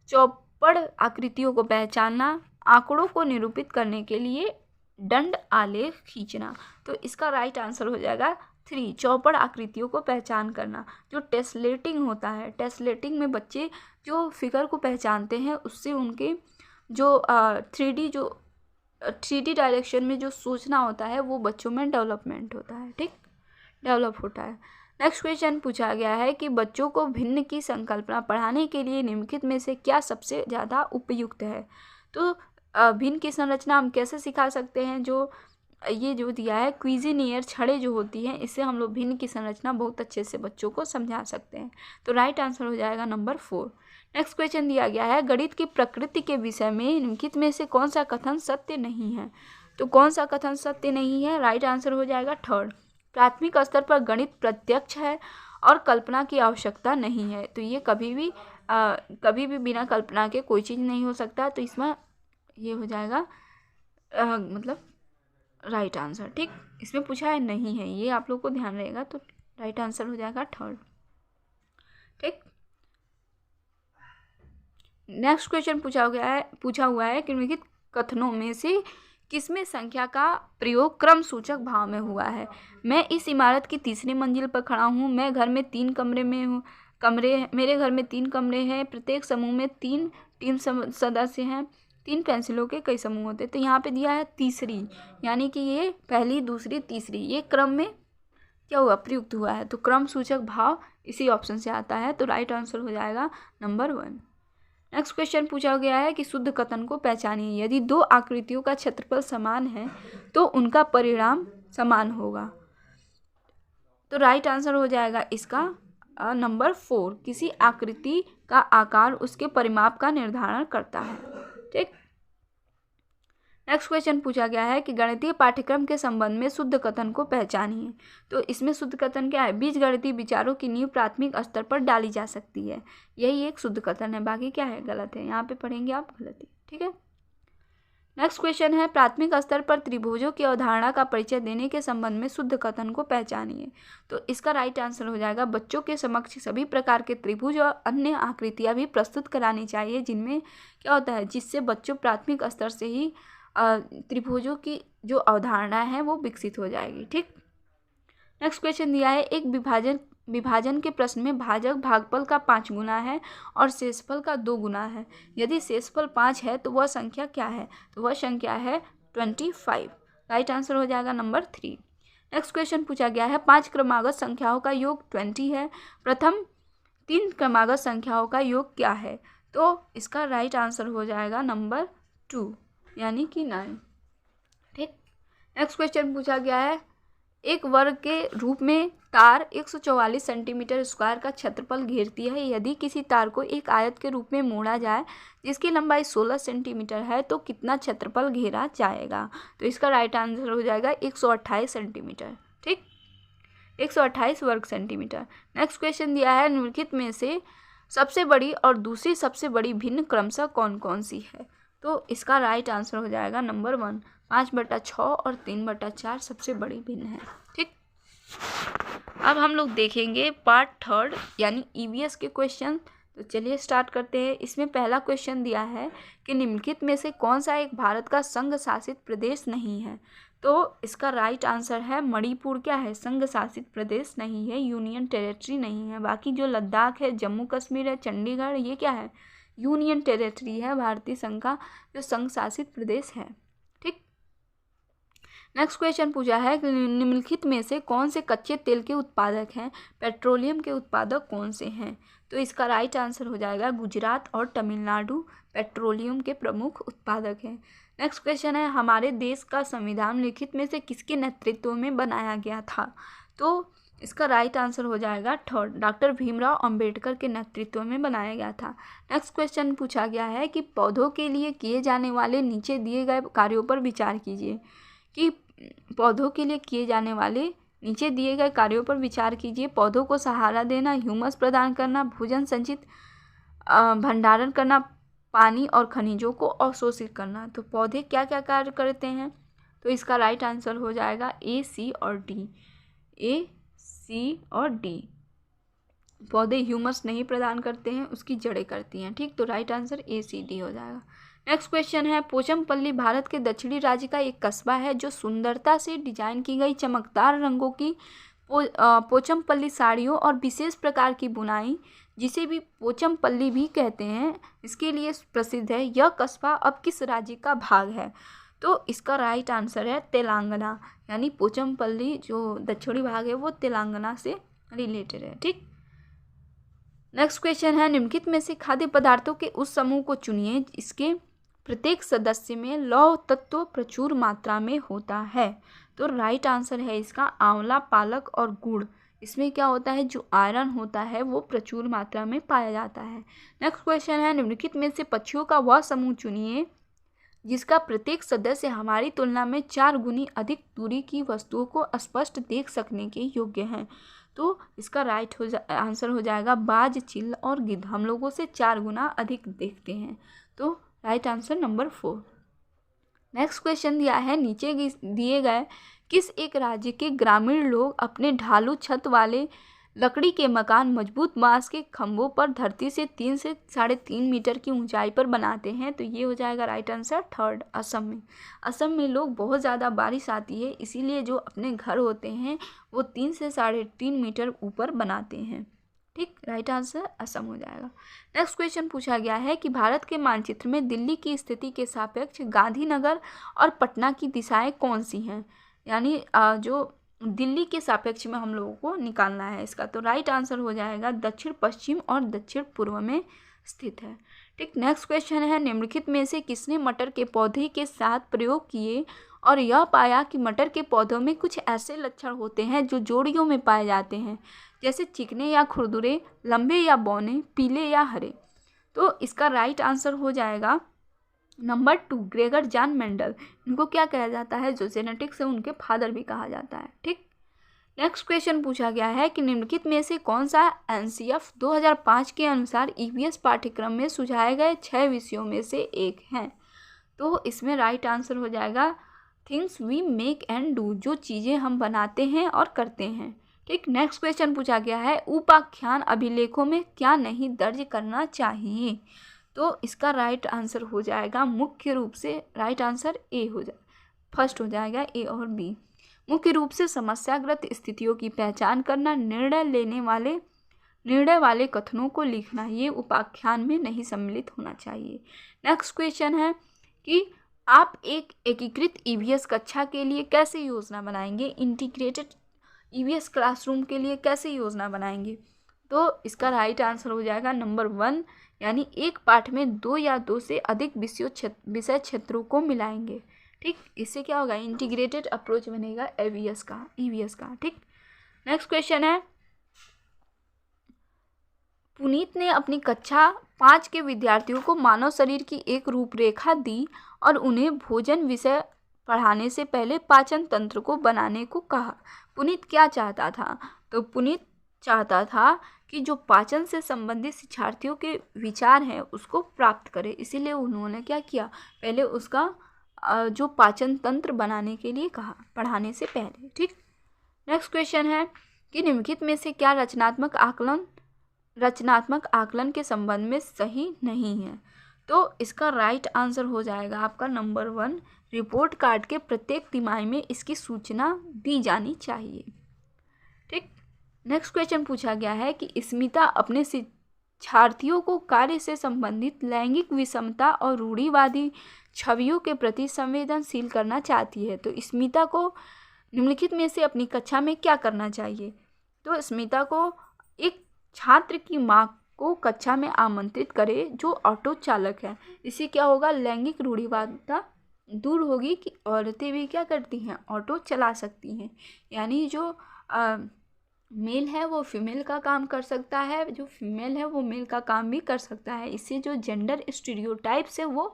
चौपड़ आकृतियों को पहचानना, आंकड़ों को निरूपित करने के लिए दंड आलेख खींचना। तो इसका राइट आंसर हो जाएगा 3, चौपड़ आकृतियों को पहचान करना। जो टेस्लेटिंग होता है, टेस्लेटिंग में बच्चे जो फिगर को पहचानते हैं, उससे उनके जो 3D डायरेक्शन में जो सोचना होता है वो बच्चों में डेवलपमेंट होता है। ठीक, डेवलप होता है। नेक्स्ट क्वेश्चन पूछा गया है कि बच्चों को भिन्न की संकल्पना पढ़ाने के लिए निम्नलिखित में से क्या सबसे ज़्यादा उपयुक्त है। तो भिन्न की संरचना हम कैसे सिखा सकते हैं, जो ये जो दिया है क्विजिनियर छड़ें जो होती हैं, इससे हम लोग भिन्न की संरचना बहुत अच्छे से बच्चों को समझा सकते हैं। तो राइट आंसर हो जाएगा नंबर 4। नेक्स्ट क्वेश्चन दिया गया है, गणित की प्रकृति के विषय में निम्नलिखित में से कौन सा कथन सत्य नहीं है। तो कौन सा कथन सत्य नहीं है, राइट आंसर हो जाएगा 3rd, प्राथमिक स्तर पर गणित प्रत्यक्ष है और कल्पना की आवश्यकता नहीं है। तो ये कभी भी बिना कल्पना के कोई चीज़ नहीं हो सकता। तो इसमें ये हो जाएगा मतलब राइट आंसर। ठीक, इसमें पूछा है नहीं है, ये आप लोग को ध्यान रहेगा। तो राइट आंसर हो जाएगा 3rd। ठीक, नेक्स्ट क्वेश्चन पूछा हुआ है कि निम्नलिखित कथनों में से किसमें संख्या का प्रयोग क्रम सूचक भाव में हुआ है। मैं इस इमारत की 3री मंजिल पर खड़ा हूँ। मैं घर में 3 कमरे में हूँ। मेरे घर में 3 कमरे हैं। प्रत्येक समूह में 3 टीम सदस्य हैं। 3 पेंसिलों के कई समूह होते हैं। तो यहाँ पे दिया है तीसरी, यानी कि ये पहली, दूसरी, तीसरी, ये क्रम में क्या हुआ, प्रयुक्त हुआ है। तो क्रम सूचक भाव इसी ऑप्शन से आता है। तो राइट आंसर हो जाएगा नंबर 1। नेक्स्ट क्वेश्चन पूछा गया है कि शुद्ध कथन को पहचानिए। यदि 2 आकृतियों का क्षेत्रफल समान है तो उनका परिणाम समान होगा। तो राइट आंसर हो जाएगा इसका नंबर 4। किसी आकृति का आकार उसके परिमाप का निर्धारण करता है। ठीक। नेक्स्ट क्वेश्चन पूछा गया है कि गणितीय पाठ्यक्रम के संबंध में शुद्ध कथन को पहचानिए। तो इसमें शुद्ध कथन क्या है, बीजगणितीय विचारों की नींव प्राथमिक स्तर पर डाली जा सकती है, यही एक शुद्ध कथन है। बाकी क्या है, गलत है। यहाँ पे पढ़ेंगे आप गलत है। ठीक है। नेक्स्ट क्वेश्चन है प्राथमिक स्तर पर त्रिभुजों की अवधारणा का परिचय देने के संबंध में शुद्ध कथन को पहचानिए। तो इसका राइट आंसर हो जाएगा बच्चों के समक्ष सभी प्रकार के त्रिभुज और अन्य आकृतियां भी प्रस्तुत करानी चाहिए जिनमें क्या होता है, जिससे बच्चों प्राथमिक स्तर से ही त्रिभुजों की जो अवधारणा है वो विकसित हो जाएगी। ठीक। नेक्स्ट क्वेश्चन दिया है एक विभाजन के प्रश्न में भाजक भागफल का 5 गुना है और शेषफल का 2 गुना है। यदि शेषफल 5 है तो वह संख्या क्या है, तो वह संख्या है 25। राइट आंसर हो जाएगा नंबर 3। नेक्स्ट क्वेश्चन पूछा गया है 5 क्रमागत संख्याओं का योग 20 है, प्रथम 3 क्रमागत संख्याओं का योग क्या है। तो इसका राइट आंसर हो जाएगा नंबर 2 यानी कि 9। ठीक। नेक्स्ट क्वेश्चन पूछा गया है एक वर्ग के रूप में तार 144 सेंटीमीटर स्क्वायर का क्षेत्रफल घेरती है। यदि किसी तार को एक आयत के रूप में मोड़ा जाए जिसकी लंबाई 16 सेंटीमीटर है तो कितना क्षेत्रफल घेरा जाएगा। तो इसका राइट आंसर हो जाएगा 128 सेंटीमीटर। ठीक, 128 वर्ग सेंटीमीटर। नेक्स्ट क्वेश्चन दिया है निम्नलिखित में से सबसे बड़ी और दूसरी सबसे बड़ी भिन्न क्रमशः कौन कौन सी है। तो इसका राइट आंसर हो जाएगा नंबर 1, 5/6 और 3/4 सबसे बड़ी भिन्न है। ठीक। अब हम लोग देखेंगे पार्ट 3 यानी ईवीएस के क्वेश्चन। तो चलिए स्टार्ट करते हैं। इसमें पहला क्वेश्चन दिया है कि निम्नलिखित में से कौन सा एक भारत का संघ शासित प्रदेश नहीं है। तो इसका राइट आंसर है मणिपुर क्या है, संघ शासित प्रदेश नहीं है, यूनियन टेरिटरी नहीं है। बाकी जो लद्दाख है, जम्मू कश्मीर है, चंडीगढ़, ये क्या है, यूनियन टेरिटरी है, भारतीय संघ का जो संघ शासित प्रदेश है। ठीक। नेक्स्ट क्वेश्चन पूछा है कि निम्नलिखित में से कौन से कच्चे तेल के उत्पादक हैं, पेट्रोलियम के उत्पादक कौन से हैं। तो इसका राइट आंसर हो जाएगा गुजरात और तमिलनाडु पेट्रोलियम के प्रमुख उत्पादक हैं। नेक्स्ट क्वेश्चन है हमारे देश का संविधान निम्नलिखित में से किसके नेतृत्व में बनाया गया था। तो इसका राइट आंसर हो जाएगा 3, डॉक्टर भीमराव अंबेडकर के नेतृत्व में बनाया गया था। नेक्स्ट क्वेश्चन पूछा गया है कि पौधों के लिए किए जाने वाले नीचे दिए गए कार्यों पर विचार कीजिए। कि पौधों के लिए किए जाने वाले नीचे दिए गए कार्यों पर विचार कीजिए। पौधों को सहारा देना, ह्यूमस प्रदान करना, भोजन संचित भंडारण करना, पानी और खनिजों को अवशोषित करना। तो पौधे क्या क्या कार्य करते हैं। तो इसका राइट आंसर हो जाएगा ए, सी और डी। ए, सी और डी। पौधे ह्यूमस नहीं प्रदान करते हैं, उसकी जड़ें करती हैं। ठीक। तो right answer A, C, D हो जाएगा। नेक्स्ट क्वेश्चन है पोचमपल्ली भारत के दक्षिणी राज्य का एक कस्बा है जो सुंदरता से डिजाइन की गई चमकदार रंगों की पोचमपल्ली साड़ियों और विशेष प्रकार की बुनाई, जिसे भी पोचमपल्ली भी कहते हैं, इसके लिए प्रसिद्ध है। यह कस्बा अब किस राज्य का भाग है। तो इसका राइट आंसर है तेलंगाना, यानी पोचमपल्ली जो दक्षिणी भाग है वो तेलंगाना से रिलेटेड है। ठीक। नेक्स्ट क्वेश्चन है निम्नलिखित में से खाद्य पदार्थों के उस समूह को चुनिए जिसके प्रत्येक सदस्य में लौह तत्व प्रचुर मात्रा में होता है। तो राइट आंसर है इसका आंवला, पालक और गुड़। इसमें क्या होता है, जो आयरन होता है वो प्रचुर मात्रा में पाया जाता है। नेक्स्ट क्वेश्चन है निम्नलिखित में से पक्षियों का वह समूह चुनिए जिसका प्रत्येक सदस्य हमारी तुलना में 4 गुनी अधिक दूरी की वस्तुओं को स्पष्ट देख सकने के योग्य हैं। तो इसका राइट आंसर हो जाएगा बाज, चिल और गिद्ध हम लोगों से 4 गुना अधिक देखते हैं। तो right answer number 4। Next question दिया है नीचे दिए गए किस एक राज्य के ग्रामीण लोग अपने ढालू छत वाले लकड़ी के मकान मजबूत बांस के खंभों पर धरती से 3 से 3.5 मीटर की ऊंचाई पर बनाते हैं। तो ये हो जाएगा राइट आंसर 3, असम में। असम में लोग बहुत ज़्यादा बारिश आती है, इसीलिए जो अपने घर होते हैं वो 3 से 3.5 मीटर ऊपर बनाते हैं। ठीक, राइट आंसर असम हो जाएगा। नेक्स्ट क्वेश्चन पूछा गया है कि भारत के मानचित्र में दिल्ली की स्थिति के सापेक्ष गांधीनगर और पटना की दिशाएं कौन सी हैं, यानी जो दिल्ली के सापेक्ष में हम लोगों को निकालना है इसका, तो राइट आंसर हो जाएगा दक्षिण पश्चिम और दक्षिण पूर्व में स्थित है। ठीक, नेक्स्ट क्वेश्चन है निम्नलिखित में से किसने मटर के पौधे के साथ प्रयोग किए और यह पाया कि मटर के पौधों में कुछ ऐसे लक्षण होते हैं जो जोड़ियों में पाए जाते हैं, जैसे चिकने या खुरदुरे, लंबे या बौने, पीले या हरे। तो इसका राइट आंसर हो जाएगा नंबर 2 ग्रेगर जॉन मेंडल। इनको क्या कहा जाता है, जो जेनेटिक्स से उनके फादर भी कहा जाता है। ठीक, नेक्स्ट क्वेश्चन पूछा गया है कि निम्नलिखित में से कौन सा एनसीएफ 2005 के अनुसार ईवीएस पाठ्यक्रम में सुझाए गए 6 विषयों में से एक है। तो इसमें राइट आंसर हो जाएगा things we make and do, जो चीज़ें हम बनाते हैं और करते हैं। ठीक, नेक्स्ट क्वेश्चन पूछा गया है उपाख्यान अभिलेखों में क्या नहीं दर्ज करना चाहिए। तो इसका राइट आंसर हो जाएगा मुख्य रूप से राइट आंसर ए हो जाए, फर्स्ट हो जाएगा ए और बी। मुख्य रूप से समस्याग्रस्त स्थितियों की पहचान करना, निर्णय वाले कथनों को लिखना, ये उपाख्यान में नहीं सम्मिलित होना चाहिए। नेक्स्ट क्वेश्चन है कि आप एक एकीकृत ईवीएस कक्षा के लिए कैसे योजना बनाएंगे, इंटीग्रेटेड ईवीएस क्लासरूम के लिए कैसे योजना बनाएंगे। तो इसका राइट आंसर हो जाएगा नंबर 1, यानी एक पाठ में 2 या 2 से अधिक विषय क्षेत्रों को मिलाएंगे। ठीक, इससे क्या होगा, इंटीग्रेटेड अप्रोच बनेगा ईवीएस का। ठीक, नेक्स्ट क्वेश्चन है पुनीत ने अपनी कक्षा 5 के विद्यार्थियों को मानव शरीर की एक रूपरेखा दी और उन्हें भोजन विषय पढ़ाने से पहले पाचन तंत्र को बनाने को कहा। पुनीत क्या चाहता था, तो पुनीत चाहता था कि जो पाचन से संबंधित शिक्षार्थियों के विचार हैं उसको प्राप्त करे, इसीलिए उन्होंने क्या किया, पहले उसका जो पाचन तंत्र बनाने के लिए कहा पढ़ाने से पहले। ठीक, नेक्स्ट क्वेश्चन है कि निम्नलिखित में से क्या रचनात्मक आकलन के संबंध में सही नहीं है। तो इसका राइट आंसर हो जाएगा आपका नंबर 1, रिपोर्ट कार्ड के प्रत्येक तिमाही में इसकी सूचना दी जानी चाहिए। ठीक, नेक्स्ट क्वेश्चन पूछा गया है कि स्मिता अपने शिक्षार्थियों को कार्य से संबंधित लैंगिक विषमता और रूढ़िवादी छवियों के प्रति संवेदनशील करना चाहती है। तो स्मिता को निम्नलिखित में से अपनी कक्षा में क्या करना चाहिए। तो स्मिता को एक छात्र की मां को कक्षा में आमंत्रित करे जो ऑटो चालक है। इससे क्या होगा, लैंगिक रूढ़िवादिता दूर होगी कि औरतें भी क्या करती हैं, ऑटो चला सकती हैं। यानी जो मेल है वो फीमेल का काम कर सकता है, जो फीमेल है वो मेल का काम भी कर सकता है। इससे जो जेंडर स्टीरियोटाइप्स है वो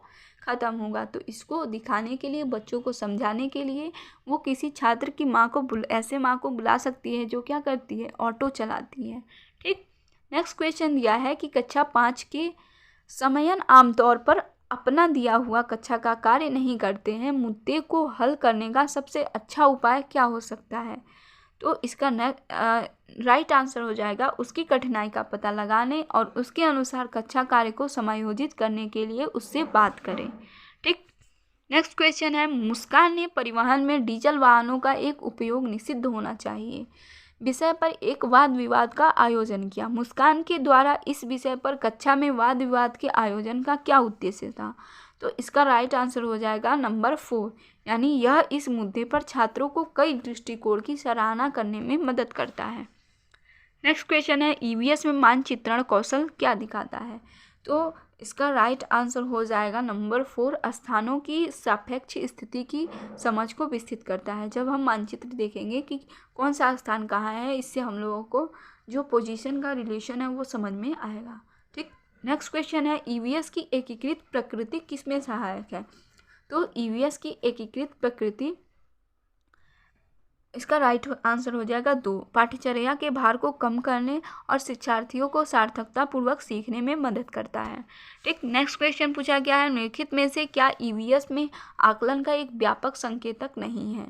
ख़त्म होगा। तो इसको दिखाने के लिए, बच्चों को समझाने के लिए वो किसी छात्र की माँ को ऐसे माँ को बुला सकती है जो क्या करती है, ऑटो चलाती है। ठीक, नेक्स्ट क्वेश्चन दिया है कि कक्षा 5 के समयन आमतौर पर अपना दिया हुआ कक्षा का कार्य नहीं करते हैं, मुद्दे को हल करने का सबसे अच्छा उपाय क्या हो सकता है। तो इसका राइट आंसर हो जाएगा उसकी कठिनाई का पता लगाने और उसके अनुसार कक्षा कार्य को समायोजित करने के लिए उससे बात करें। ठीक, नेक्स्ट क्वेश्चन है मुस्कान ने परिवहन में डीजल वाहनों का एक उपयोग निषिद्ध होना चाहिए विषय पर एक वाद विवाद का आयोजन किया। मुस्कान के द्वारा इस विषय पर कक्षा में वाद विवाद के आयोजन का क्या उद्देश्य था। तो इसका राइट आंसर हो जाएगा नंबर 4, यानी यह इस मुद्दे पर छात्रों को कई दृष्टिकोण की सराहना करने में मदद करता है। नेक्स्ट क्वेश्चन है ईवीएस में मानचित्रण कौशल क्या दिखाता है। तो इसका राइट आंसर हो जाएगा नंबर 4, स्थानों की सापेक्ष स्थिति की समझ को विस्तृत करता है। जब हम मानचित्र देखेंगे कि कौन सा स्थान कहाँ है, इससे हम लोगों को जो पोजीशन का रिलेशन है वो समझ में आएगा। ठीक, नेक्स्ट क्वेश्चन है ईवीएस की एकीकृत प्रकृति किसमें सहायक है। तो ईवीएस की एकीकृत प्रकृति, इसका राइट आंसर हो जाएगा 2, पाठ्यचर्या के भार को कम करने और शिक्षार्थियों को सार्थकता पूर्वक सीखने में मदद करता है। ठीक, नेक्स्ट क्वेश्चन पूछा गया है निम्नलिखित में से क्या ईवीएस में आकलन का एक व्यापक संकेतक नहीं है।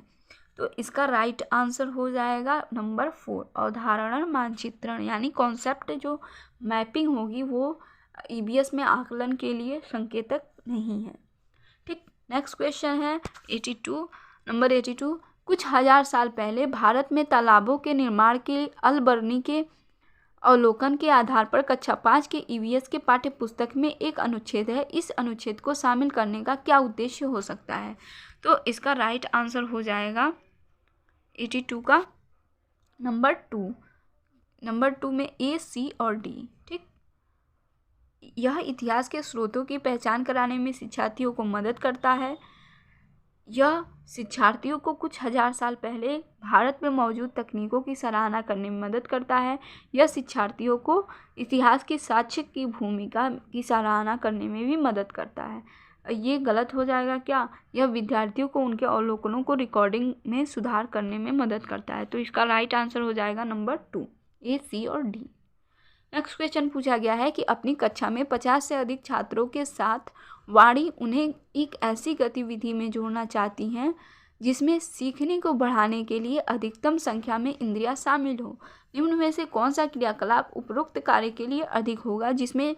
तो इसका राइट आंसर हो जाएगा नंबर 4, अवधारणा मानचित्रण यानी कॉन्सेप्ट जो मैपिंग होगी वो ईवीएस में आकलन के लिए संकेतक नहीं है। ठीक, नेक्स्ट क्वेश्चन है 82, नंबर 82, कुछ हजार साल पहले भारत में तालाबों के निर्माण के अल बर्नी के अवलोकन के आधार पर कक्षा 5 के ईवीएस के पाठ्य पुस्तक में एक अनुच्छेद है। इस अनुच्छेद को शामिल करने का क्या उद्देश्य हो सकता है? तो इसका राइट आंसर हो जाएगा 82 का नंबर 2 में ए, सी और डी। ठीक, यह इतिहास के स्रोतों की पहचान कराने में शिक्षार्थियों को मदद करता है। यह शिक्षार्थियों को कुछ हजार साल पहले भारत में मौजूद तकनीकों की सराहना करने में मदद करता है। यह शिक्षार्थियों को इतिहास के साक्ष्य की भूमिका की सराहना करने में भी मदद करता है। ये गलत हो जाएगा क्या? यह विद्यार्थियों को उनके अवलोकनों को रिकॉर्डिंग में सुधार करने में मदद करता है। तो इसका राइट आंसर हो जाएगा नंबर 2, ए, सी और डी। नेक्स्ट क्वेश्चन पूछा गया है कि अपनी कक्षा में 50 से अधिक छात्रों के साथ वाणी उन्हें एक ऐसी गतिविधि में जोड़ना चाहती हैं जिसमें सीखने को बढ़ाने के लिए अधिकतम संख्या में इंद्रियां शामिल हो। निम्न में से कौन सा क्रियाकलाप उपरोक्त कार्य के लिए अधिक होगा जिसमें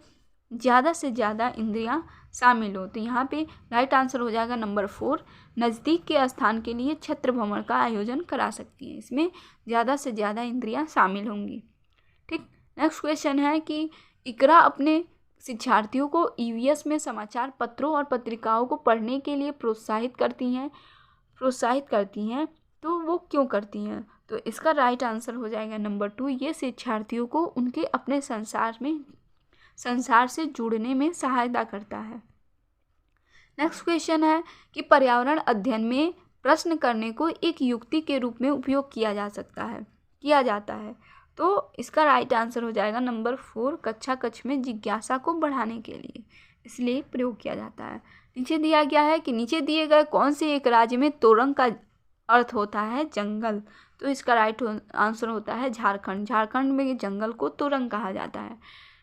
ज़्यादा से ज़्यादा इंद्रियां शामिल हो? तो यहाँ पे राइट आंसर हो जाएगा नंबर 4, नज़दीक के स्थान के लिए क्षेत्र भ्रमण का आयोजन करा सकती हैं। इसमें ज़्यादा से ज़्यादा इंद्रियां शामिल होंगी। ठीक, नेक्स्ट क्वेश्चन है कि इकरा अपने शिक्षार्थियों को ईवीएस में समाचार पत्रों और पत्रिकाओं को पढ़ने के लिए प्रोत्साहित करती हैं, तो वो क्यों करती हैं? तो इसका राइट आंसर हो जाएगा नंबर 2, ये शिक्षार्थियों को उनके अपने संसार से जुड़ने में सहायता करता है। नेक्स्ट क्वेश्चन है कि पर्यावरण अध्ययन में प्रश्न करने को एक युक्ति के रूप में उपयोग किया जाता है। तो इसका राइट आंसर हो जाएगा नंबर 4, कक्षा कक्ष में जिज्ञासा को बढ़ाने के लिए इसलिए प्रयोग किया जाता है। नीचे दिया गया है कि नीचे दिए गए कौन से एक राज्य में तोरंग का अर्थ होता है जंगल? तो इसका राइट आंसर होता है झारखंड में जंगल को तोरंग कहा जाता है।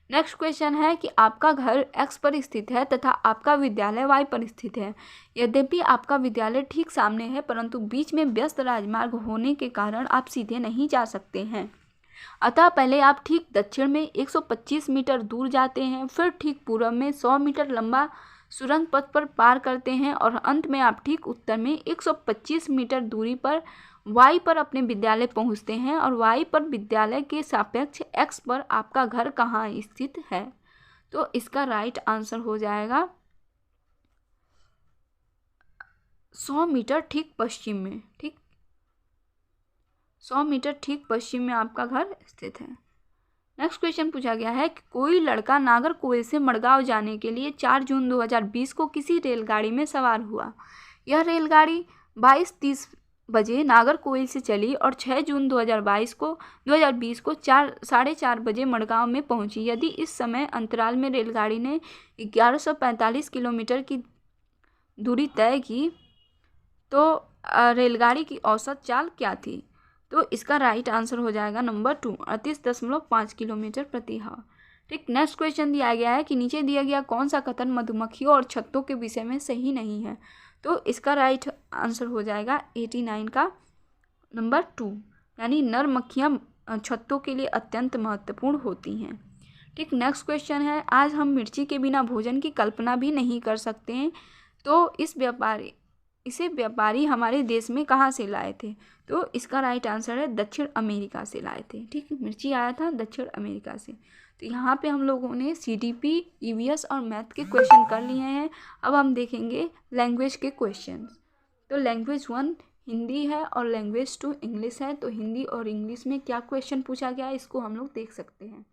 नेक्स्ट क्वेश्चन है कि आपका घर एक्स पर स्थित है तथा आपका विद्यालय वाई पर स्थित है। यद्यपि आपका विद्यालय ठीक सामने है परंतु बीच में व्यस्त राजमार्ग होने के कारण आप सीधे नहीं जा सकते हैं। अतः पहले आप ठीक दक्षिण में 125 मीटर दूर जाते हैं, फिर ठीक पूर्व में 100 मीटर लंबा सुरंग पथ पर पार करते हैं और अंत में आप ठीक उत्तर में 125 मीटर दूरी पर वाई पर अपने विद्यालय पहुंचते हैं और वाई पर विद्यालय के सापेक्ष एक्स पर आपका घर कहाँ स्थित है? तो इसका राइट आंसर हो जाएगा 100 मीटर ठीक पश्चिम में। ठीक, 100 मीटर ठीक पश्चिम में आपका घर स्थित है। नेक्स्ट क्वेश्चन पूछा गया है कि कोई लड़का नागरकोइल से मडगांव जाने के लिए 4 जून 2020 को किसी रेलगाड़ी में सवार हुआ। यह रेलगाड़ी 22:30 बजे नागरकोइल से चली और 6 जून 2020 को 4:30 बजे मडगांव में पहुंची। यदि इस समय अंतराल में रेलगाड़ी ने 1145 किलोमीटर की दूरी तय की तो रेलगाड़ी की औसत चाल क्या थी? तो इसका राइट आंसर हो जाएगा नंबर 2, 38.5 किलोमीटर प्रति आवर। ठीक, नेक्स्ट क्वेश्चन दिया गया है कि नीचे दिया गया कौन सा कथन मधुमक्खियों और छत्तों के विषय में सही नहीं है? तो इसका राइट आंसर हो जाएगा 89 का नंबर 2, यानी नर मक्खियाँ छत्तों के लिए अत्यंत महत्वपूर्ण होती हैं। ठीक, नेक्स्ट क्वेश्चन है आज हम मिर्ची के बिना भोजन की कल्पना भी नहीं कर सकते हैं, तो इसे व्यापारी हमारे देश में कहाँ से लाए थे? तो इसका राइट आंसर है दक्षिण अमेरिका से लाए थे। ठीक, मिर्ची आया था दक्षिण अमेरिका से। तो यहाँ पे हम लोगों ने सीडीपी, ईवीएस और मैथ के क्वेश्चन कर लिए हैं। अब हम देखेंगे लैंग्वेज के क्वेश्चन। तो लैंग्वेज 1 हिंदी है और लैंग्वेज 2 इंग्लिश है। तो हिंदी और इंग्लिश में क्या क्वेश्चन पूछा गया है इसको हम लोग देख सकते हैं।